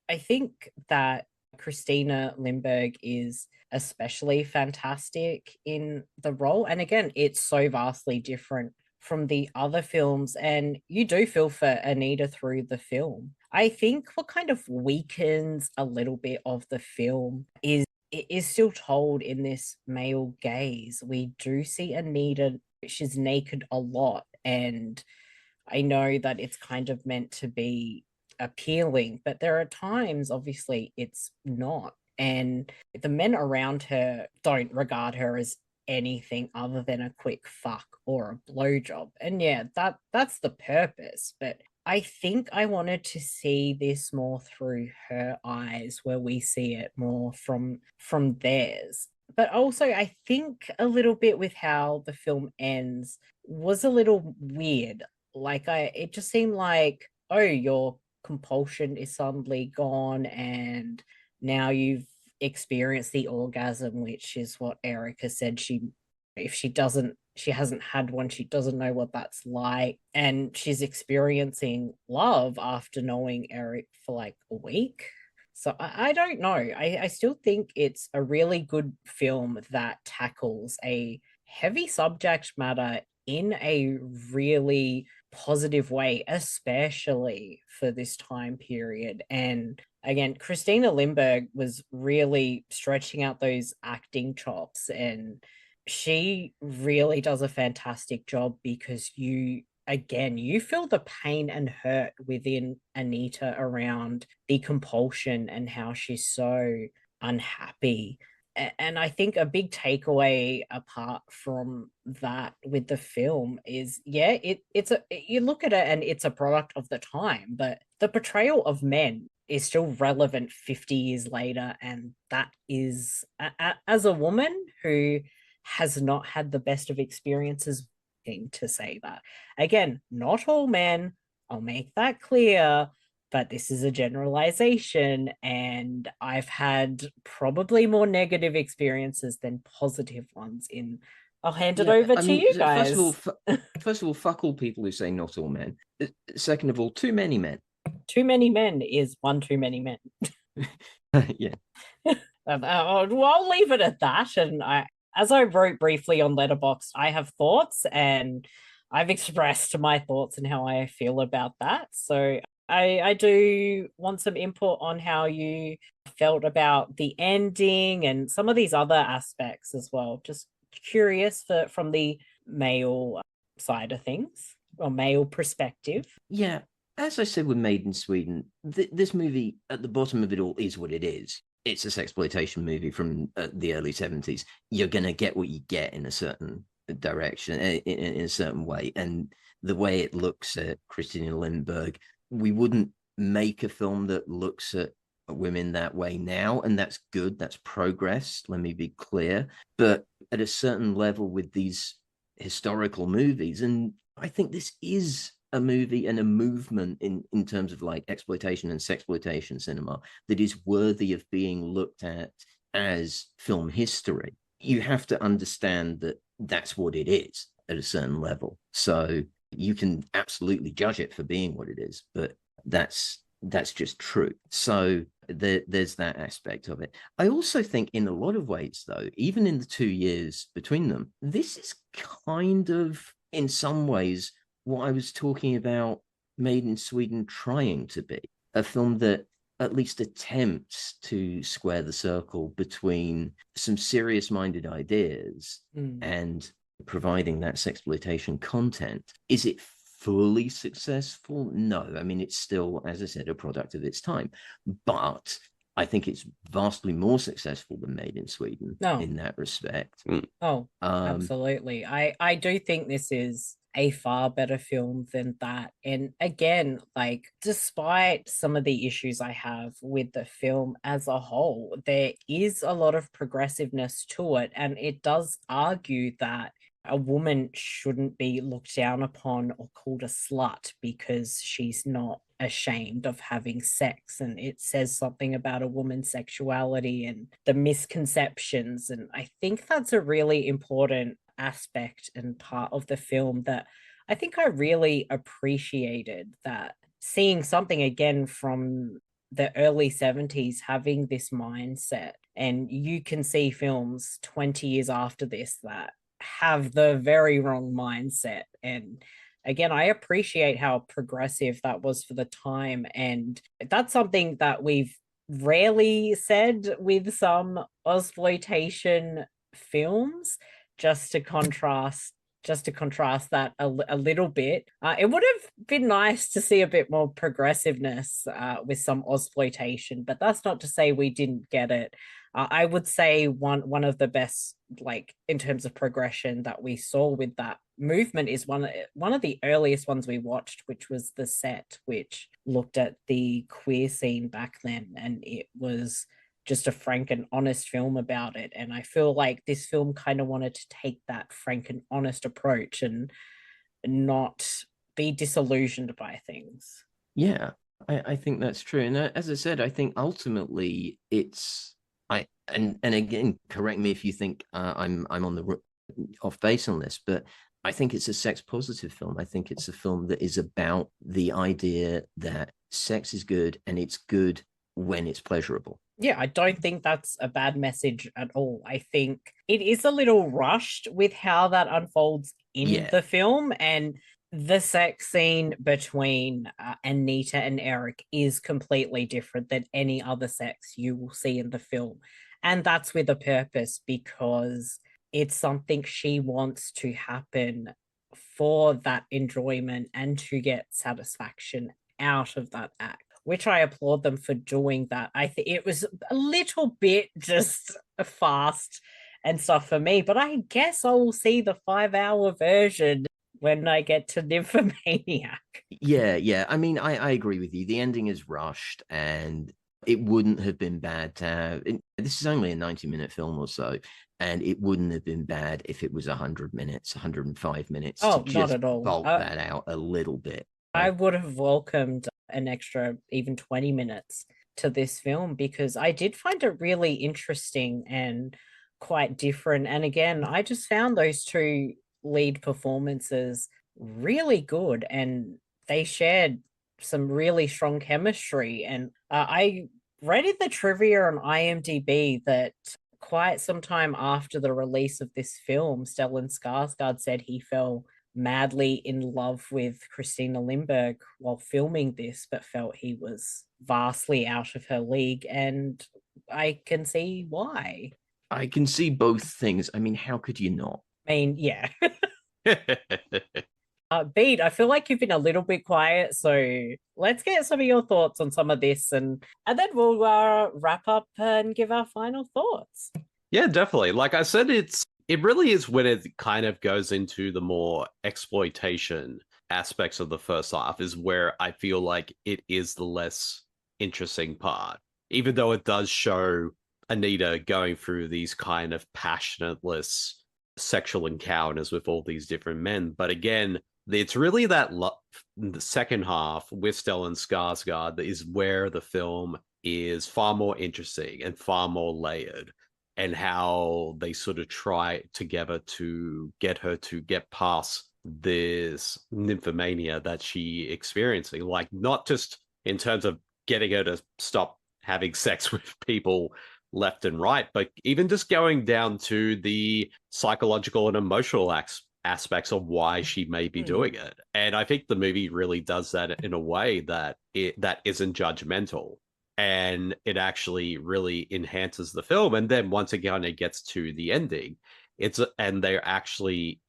I think that Christina Lindberg is especially fantastic in the role. And again, it's so vastly different from the other films. And you do feel for Anita through the film. I think what kind of weakens a little bit of the film is it is still told in this male gaze. We do see Anita, she's naked a lot, and I know that it's kind of meant to be appealing, but there are times obviously it's not, and the men around her don't regard her as anything other than a quick fuck or a blowjob. And yeah, that's the purpose, but I think I wanted to see this more through her eyes, where we see it more from theirs. But also, I think a little bit with how the film ends was a little weird. It just seemed like, oh, your compulsion is suddenly gone, and now you've experienced the orgasm, which is what Erica said. If she hasn't had one, she doesn't know what that's like, and she's experiencing love after knowing Eric for a week. So I don't know. I still think it's a really good film that tackles a heavy subject matter in a really positive way, especially for this time period. And again, Christina Lindberg was really stretching out those acting chops, and she really does a fantastic job, because you feel the pain and hurt within Anita around the compulsion and how she's so unhappy. And I think a big takeaway apart from that with the film is, yeah, you look at it and it's a product of the time, but the portrayal of men is still relevant 50 years later. And that is, as a woman who has not had the best of experiences, to say that. Again, not all men, I'll make that clear, but this is a generalization, and I've had probably more negative experiences than positive ones I'll hand it over to you guys. First of all, fuck all people who say not all men. Second of all, too many men. Too many men is one too many men. Yeah. I'll leave it at that. And as I wrote briefly on Letterboxd, I have thoughts, and I've expressed my thoughts and how I feel about that. So I do want some input on how you felt about the ending and some of these other aspects as well. Just curious from the male side of things, or male perspective. Yeah, as I said with Maid in Sweden, this movie at the bottom of it all is what it is. It's a sexploitation movie from the early 70s. You're going to get what you get in a certain direction, in a certain way. And the way it looks at Christina Lindberg, we wouldn't make a film that looks at women that way now, and that's good. That's progress. Let me be clear. But at a certain level with these historical movies, and I think this is a movie and a movement in terms of like exploitation and sexploitation cinema that is worthy of being looked at as film history. You have to understand that that's what it is at a certain level. So you can absolutely judge it for being what it is, but that's just true. So there's that aspect of it. I also think in a lot of ways, though, even in the 2 years between them, this is kind of, in some ways, what I was talking about Maid in Sweden trying to be. A film that at least attempts to square the circle between some serious-minded ideas and providing that sexploitation content. Is it fully successful? No. I mean, it's still, as I said, a product of its time. But I think it's vastly more successful than Maid in Sweden in that respect. Absolutely. I do think this is a far better film than that. And again, like, despite some of the issues I have with the film as a whole, there is a lot of progressiveness to it. And it does argue that a woman shouldn't be looked down upon or called a slut because she's not ashamed of having sex. And it says something about a woman's sexuality and the misconceptions. And I think that's a really important aspect and part of the film that I think I really appreciated, that seeing something again from the early 70s having this mindset. And you can see films 20 years after this that have the very wrong mindset. And again, I appreciate how progressive that was for the time. And that's something that we've rarely said with some exploitation films. Just to contrast that a little bit. It would have been nice to see a bit more progressiveness with some exploitation, but that's not to say we didn't get it. I would say one of the best, like, in terms of progression that we saw with that movement is one of the earliest ones we watched, which was The Set, which looked at the queer scene back then, and it was just a frank and honest film about it. And I feel like this film kind of wanted to take that frank and honest approach and not be disillusioned by things. Yeah, I think that's true. And as I said, I think ultimately it's, and again, correct me if you think I'm on the off base on this, but I think it's a sex positive film. I think it's a film that is about the idea that sex is good, and it's good when it's pleasurable. Yeah, I don't think that's a bad message at all. I think it is a little rushed with how that unfolds in the film, and the sex scene between Anita and Eric is completely different than any other sex you will see in the film. And that's with a purpose, because it's something she wants to happen for that enjoyment and to get satisfaction out of that act, which I applaud them for doing that. I think it was a little bit just fast and stuff for me, but I guess I will see the 5-hour version when I get to Nymphomaniac. Yeah. I mean, I agree with you. The ending is rushed, and it wouldn't have been bad to have. This is only a 90-minute film or so, and it wouldn't have been bad if it was 100 minutes, 105 minutes. Oh, to not just at all. Bulk that out a little bit. I would have welcomed an extra even 20 minutes to this film, because I did find it really interesting and quite different. And again, I just found those two lead performances really good, and they shared some really strong chemistry. And I read in the trivia on IMDb that quite some time after the release of this film, Stellan Skarsgård said he fell madly in love with Christina Lindberg while filming this, but felt he was vastly out of her league. And I can see why. I can see both things. I mean, how could you not? I mean, yeah. Bede, I feel like you've been a little bit quiet, so let's get some of your thoughts on some of this, and then we'll wrap up and give our final thoughts. Yeah, definitely. Like I said, it really is when it kind of goes into the more exploitation aspects of the first half is where I feel like it is the less interesting part. Even though it does show Anita going through these kind of passionateless sexual encounters with all these different men. But again, it's really that the second half with Stellan Skarsgård that is where the film is far more interesting and far more layered, and how they sort of try together to get her to get past this nymphomania that she experiencing, like not just in terms of getting her to stop having sex with people left and right, but even just going down to the psychological and emotional aspects of why she may be doing it. And I think the movie really does that in a way that isn't judgmental, and it actually really enhances the film. And then once again it gets to the ending,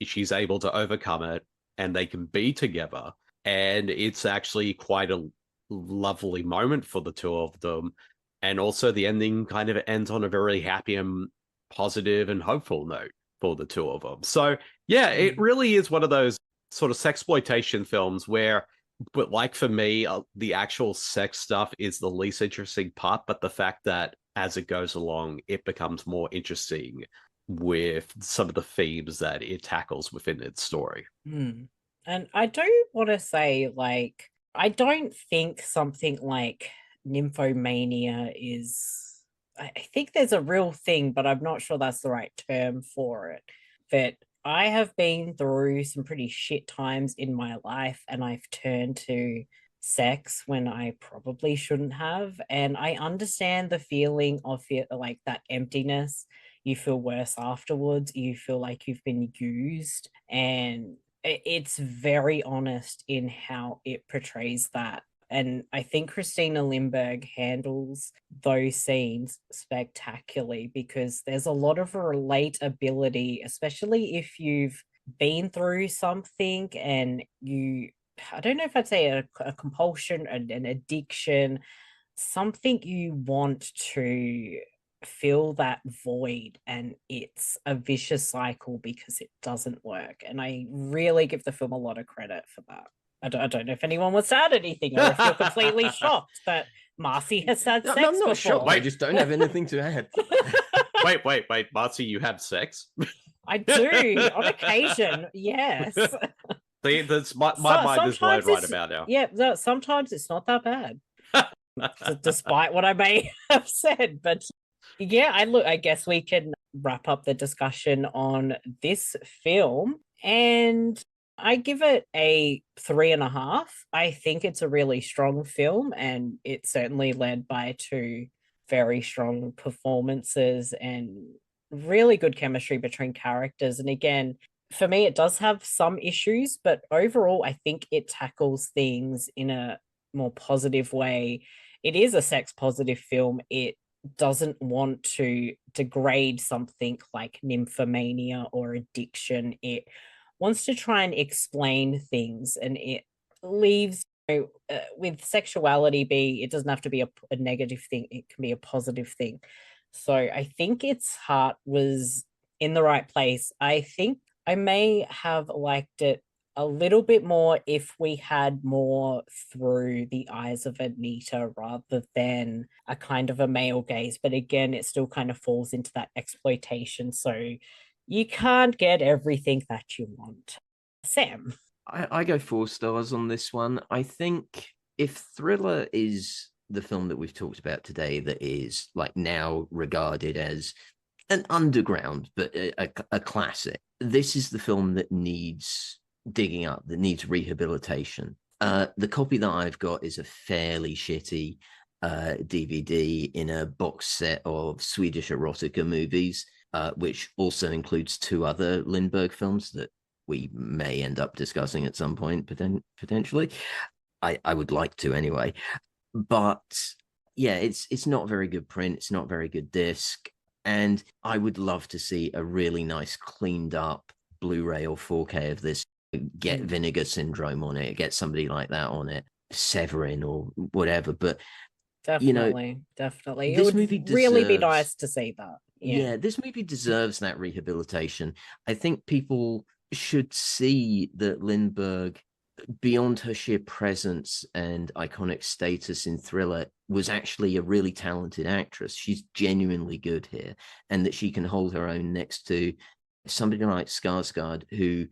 she's able to overcome it and they can be together, and it's actually quite a lovely moment for the two of them. And also the ending kind of ends on a very happy and positive and hopeful note for the two of them. So yeah, it really is one of those sort of sexploitation films where, but like for me, the actual sex stuff is the least interesting part, but the fact that as it goes along, it becomes more interesting with some of the themes that it tackles within its story. And I do want to say, like, I don't think something like nymphomania is, I think there's a real thing, but I'm not sure that's the right term for it. That I have been through some pretty shit times in my life, and I've turned to sex when I probably shouldn't have. And I understand the feeling of it, like that emptiness. You feel worse afterwards. You feel like you've been used. And it's very honest in how it portrays that. And I think Christina Lindberg handles those scenes spectacularly, because there's a lot of relatability, especially if you've been through something and I don't know if I'd say a compulsion, an addiction, something you want to fill that void, and it's a vicious cycle because it doesn't work. And I really give the film a lot of credit for that. I don't know if anyone wants to add anything, or if you're completely shocked that Marcey has had sex I'm not before. shocked. I just don't have anything to add. Wait, Marcey, you have sex? I do, on occasion, yes. See, my mind is blown right about now. Yeah, sometimes it's not that bad, despite what I may have said. But yeah, I guess we can wrap up the discussion on this film, and I give it a 3.5. I think it's a really strong film, and it's certainly led by two very strong performances and really good chemistry between characters. And again, for me, it does have some issues, but overall, I think it tackles things in a more positive way. It is a sex positive film. It doesn't want to degrade something like nymphomania or addiction. It wants to try and explain things, and it leaves with sexuality it doesn't have to be a negative thing, it can be a positive thing. So I think its heart was in the right place. I think I may have liked it a little bit more if we had more through the eyes of Anita rather than a kind of a male gaze. But again, it still kind of falls into that exploitation. So you can't get everything that you want. Sam? I go 4 stars on this one. I think if Thriller is the film that we've talked about today that is like now regarded as an underground, but a classic, this is the film that needs digging up, that needs rehabilitation. The copy that I've got is a fairly shitty DVD in a box set of Swedish erotica movies, which also includes 2 other Lindberg films that we may end up discussing at some point, potentially. I would like to anyway. But yeah, it's not very good print. It's not very good disc. And I would love to see a really nice cleaned up Blu-ray or 4K of this get Vinegar Syndrome on it, get somebody like that on it, Severin or whatever. But definitely. It would really be nice to see that. Yeah, this movie deserves that rehabilitation. I think people should see that Lindberg, beyond her sheer presence and iconic status in Thriller, was actually a really talented actress. She's genuinely good here, and that she can hold her own next to somebody like Skarsgård, who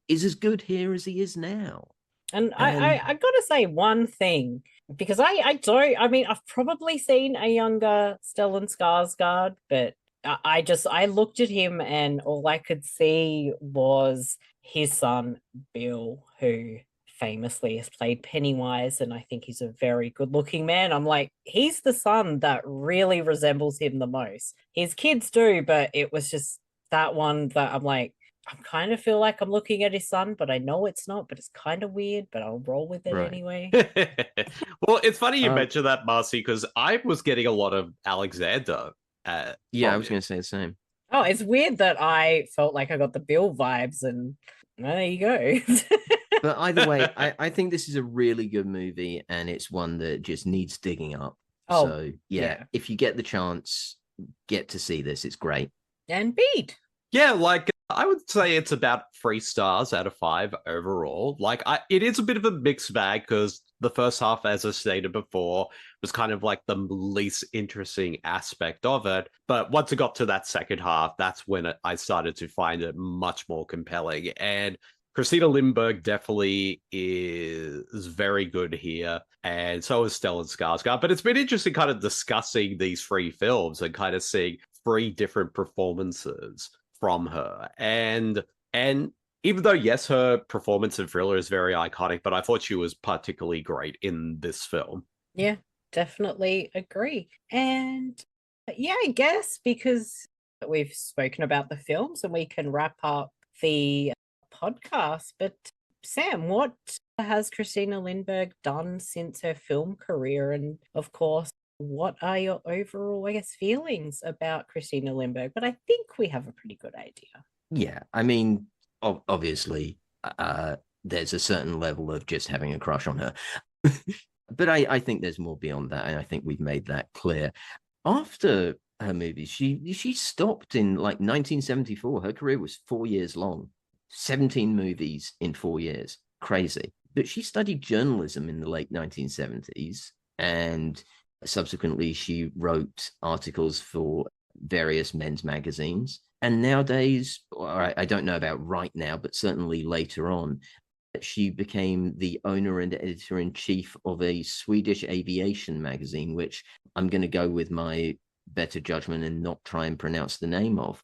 is as good here as he is now. And I gotta say one thing, because I mean, I've probably seen a younger Stellan Skarsgård, but I looked at him and all I could see was his son, Bill, who famously has played Pennywise, and I think he's a very good-looking man. I'm like, he's the son that really resembles him the most. His kids do, but it was just that one that I'm like, I kind of feel like I'm looking at his son, but I know it's not, but it's kind of weird, but I'll roll with it anyway. Well, it's funny you mentioned that, Marcey, because I was getting a lot of Alexander. I was going to say the same. Oh, it's weird that I felt like I got the Bill vibes, and there you go. But either way, I think this is a really good movie, and it's one that just needs digging up. Oh, so yeah, if you get the chance, get to see this. It's great. And Bede. Yeah, like I would say it's about 3 stars out of 5 overall. Like it is a bit of a mixed bag because the first half, as I stated before, was kind of like the least interesting aspect of it. But once it got to that second half, that's when I started to find it much more compelling. And Christina Lindberg definitely is very good here, and so is Stellan Skarsgård. But it's been interesting kind of discussing these 3 films and kind of seeing 3 different performances from her. And even though, yes, her performance in Thriller is very iconic, but I thought she was particularly great in this film. Yeah, definitely agree. And yeah, I guess because we've spoken about the films and we can wrap up the podcast. But Sam, what has Christina Lindberg done since her film career? And of course, what are your overall, I guess, feelings about Christina Lindberg? But I think we have a pretty good idea. Yeah, I mean, obviously, there's a certain level of just having a crush on her. But I think there's more beyond that, and I think we've made that clear. After her movies, she stopped in like 1974. Her career was 4 years long. 17 movies in 4 years. Crazy. But she studied journalism in the late 1970s, and subsequently she wrote articles for various men's magazines. And nowadays, I don't know about right now, but certainly later on, she became the owner and editor-in-chief of a Swedish aviation magazine, which I'm going to go with my better judgment and not try and pronounce the name of.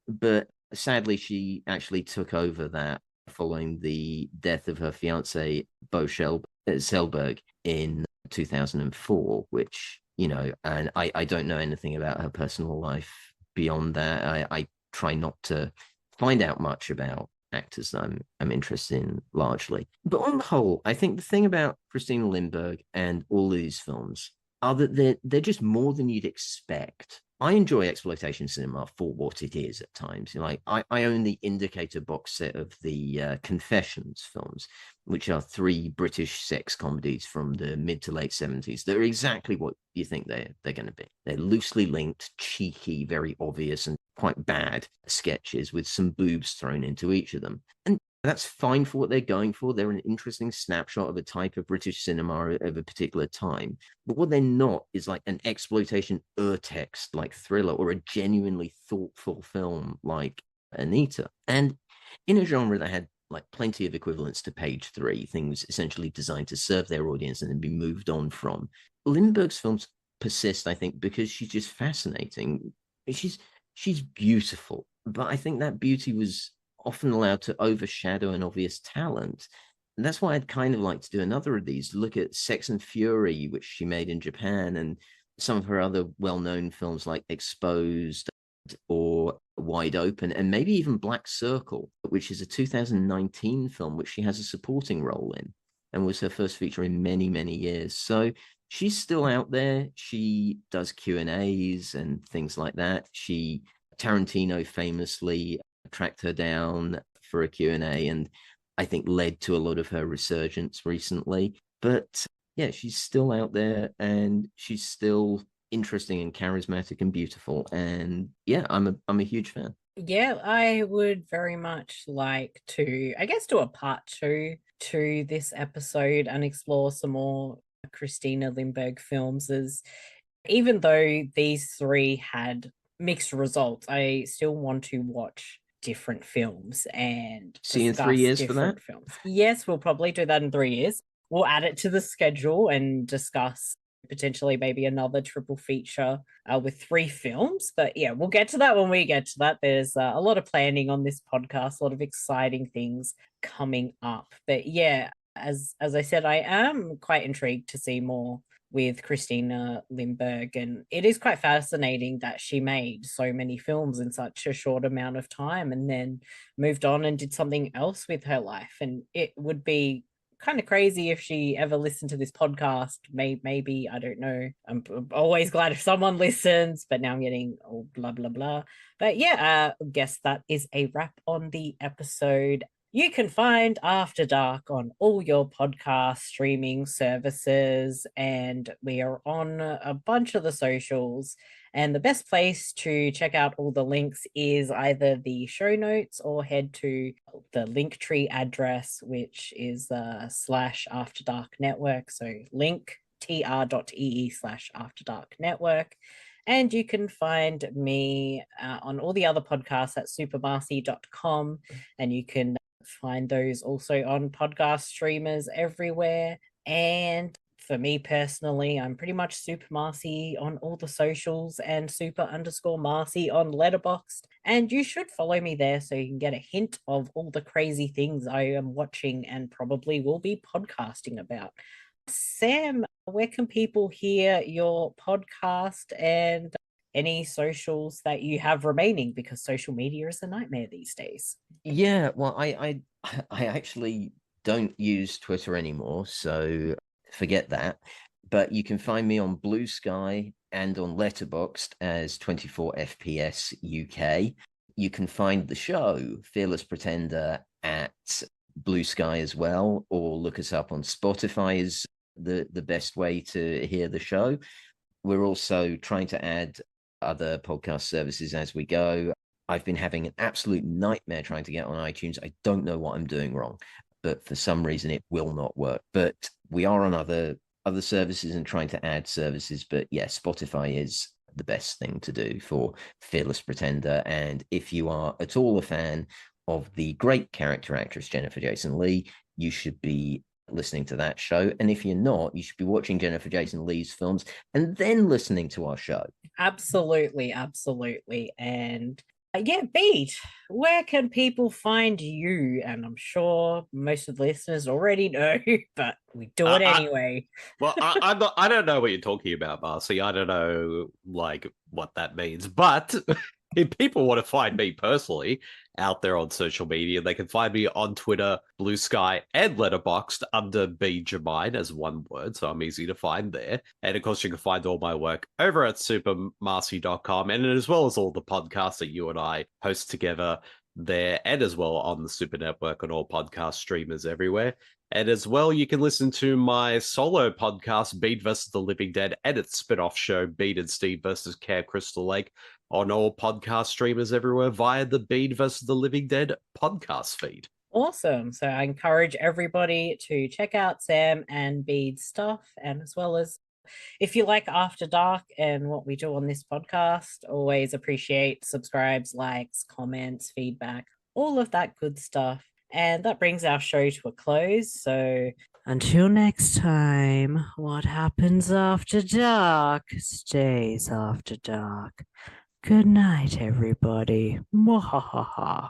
But sadly, she actually took over that following the death of her fiance, Bo Selberg, in 2004, which, you know, and I don't know anything about her personal life beyond that. I try not to find out much about actors that I'm interested in largely. But on the whole, I think the thing about Christina Lindberg and all these films are that they're just more than you'd expect. I enjoy exploitation cinema for what it is at times. You know, like I own the Indicator box set of the Confessions films, which are 3 British sex comedies from the mid to late 70s. They're exactly what you think they're going to be. They're loosely linked, cheeky, very obvious, and quite bad sketches with some boobs thrown into each of them. And that's fine for what they're going for. They're an interesting snapshot of a type of British cinema of a particular time. But what they're not is like an exploitation urtext like Thriller, or a genuinely thoughtful film like Anita. And in a genre that had like plenty of equivalents to Page 3, things essentially designed to serve their audience and then be moved on from, Lindbergh's films persist, I think, because she's just fascinating. She's beautiful, but I think that beauty was often allowed to overshadow an obvious talent. And that's why I'd kind of like to do another of these. Look at Sex and Fury, which she made in Japan, and some of her other well-known films like Exposed or Wide Open, and maybe even Black Circle, which is a 2019 film which she has a supporting role in and was her first feature in many, many years. So she's still out there. She does Q&As and things like that. Tarantino famously tracked her down for a Q&A, and I think led to a lot of her resurgence recently. But yeah, she's still out there and she's still interesting and charismatic and beautiful. And yeah, I'm a huge fan. Yeah, I would very much like to, I guess, do a part two to this episode and explore some more Christina Lindberg films. As even though these three had mixed results, I still want to watch different films and see you in 3 years for that films. Yes, we'll probably do that in 3 years. We'll add it to the schedule and discuss potentially maybe another triple feature with 3 films. But yeah, we'll get to that when we get to that. There's a lot of planning on this podcast, a lot of exciting things coming up. But yeah, as I said, I am quite intrigued to see more with Christina Lindberg, and it is quite fascinating that she made so many films in such a short amount of time and then moved on and did something else with her life. And it would be kind of crazy if she ever listened to this podcast. Maybe, I don't know. I'm always glad if someone listens, but now I'm getting all blah blah blah. But yeah, I guess that is a wrap on the episode. You can find After Dark on all your podcast streaming services, and we are on a bunch of the socials. And the best place to check out all the links is either the show notes or head to the Linktree address, which is / After Dark Network. So linktr.ee/After Dark Network. And you can find me on all the other podcasts at supermarcey.com, and you can find those also on podcast streamers everywhere. And for me personally, I'm pretty much Super Marcey on all the socials and super_Marcey on Letterboxd. And you should follow me there so you can get a hint of all the crazy things I am watching and probably will be podcasting about. Sam, where can people hear your podcast and any socials that you have remaining, because social media is a nightmare these days? Yeah, well, I actually don't use Twitter anymore, so forget that. But you can find me on Blue Sky and on Letterboxd as 24FPS UK. You can find the show Fearless Pretender at Blue Sky as well, or look us up on Spotify is the best way to hear the show. We're also trying to add other podcast services as we go. I've been having an absolute nightmare trying to get on iTunes. I don't know what I'm doing wrong, but for some reason it will not work. But we are on other services and trying to add services. But yeah, Spotify is the best thing to do for Fearless Pretender. And if you are at all a fan of the great character actress Jennifer Jason Leigh, you should be listening to that show. And if you're not, you should be watching Jennifer Jason Leigh's films and then listening to our show. Absolutely. And yeah, Bede, where can people find you? And I'm sure most of the listeners already know, but we do it anyway. I don't know what you're talking about, Marcey. I don't know what that means. But if people want to find me personally out there on social media, they can find me on Twitter, Blue Sky, and Letterboxd under Bede Jermyn as one word, so I'm easy to find there. And of course, you can find all my work over at supermarcey.com, and as well as all the podcasts that you and I host together there, and as well on the Super Network and all podcast streamers everywhere. And as well, you can listen to my solo podcast, Bede vs. the Living Dead, and its spin-off show, Bede and Steve vs. Camp Crystal Lake, on all podcast streamers everywhere via the Bede vs. the Living Dead podcast feed. Awesome. So I encourage everybody to check out Sam and Bede's stuff, and as well as if you like After Dark and what we do on this podcast, always appreciate subscribes, likes, comments, feedback, all of that good stuff. And that brings our show to a close. So until next time, what happens after dark stays after dark. Good night, everybody. Mwahaha.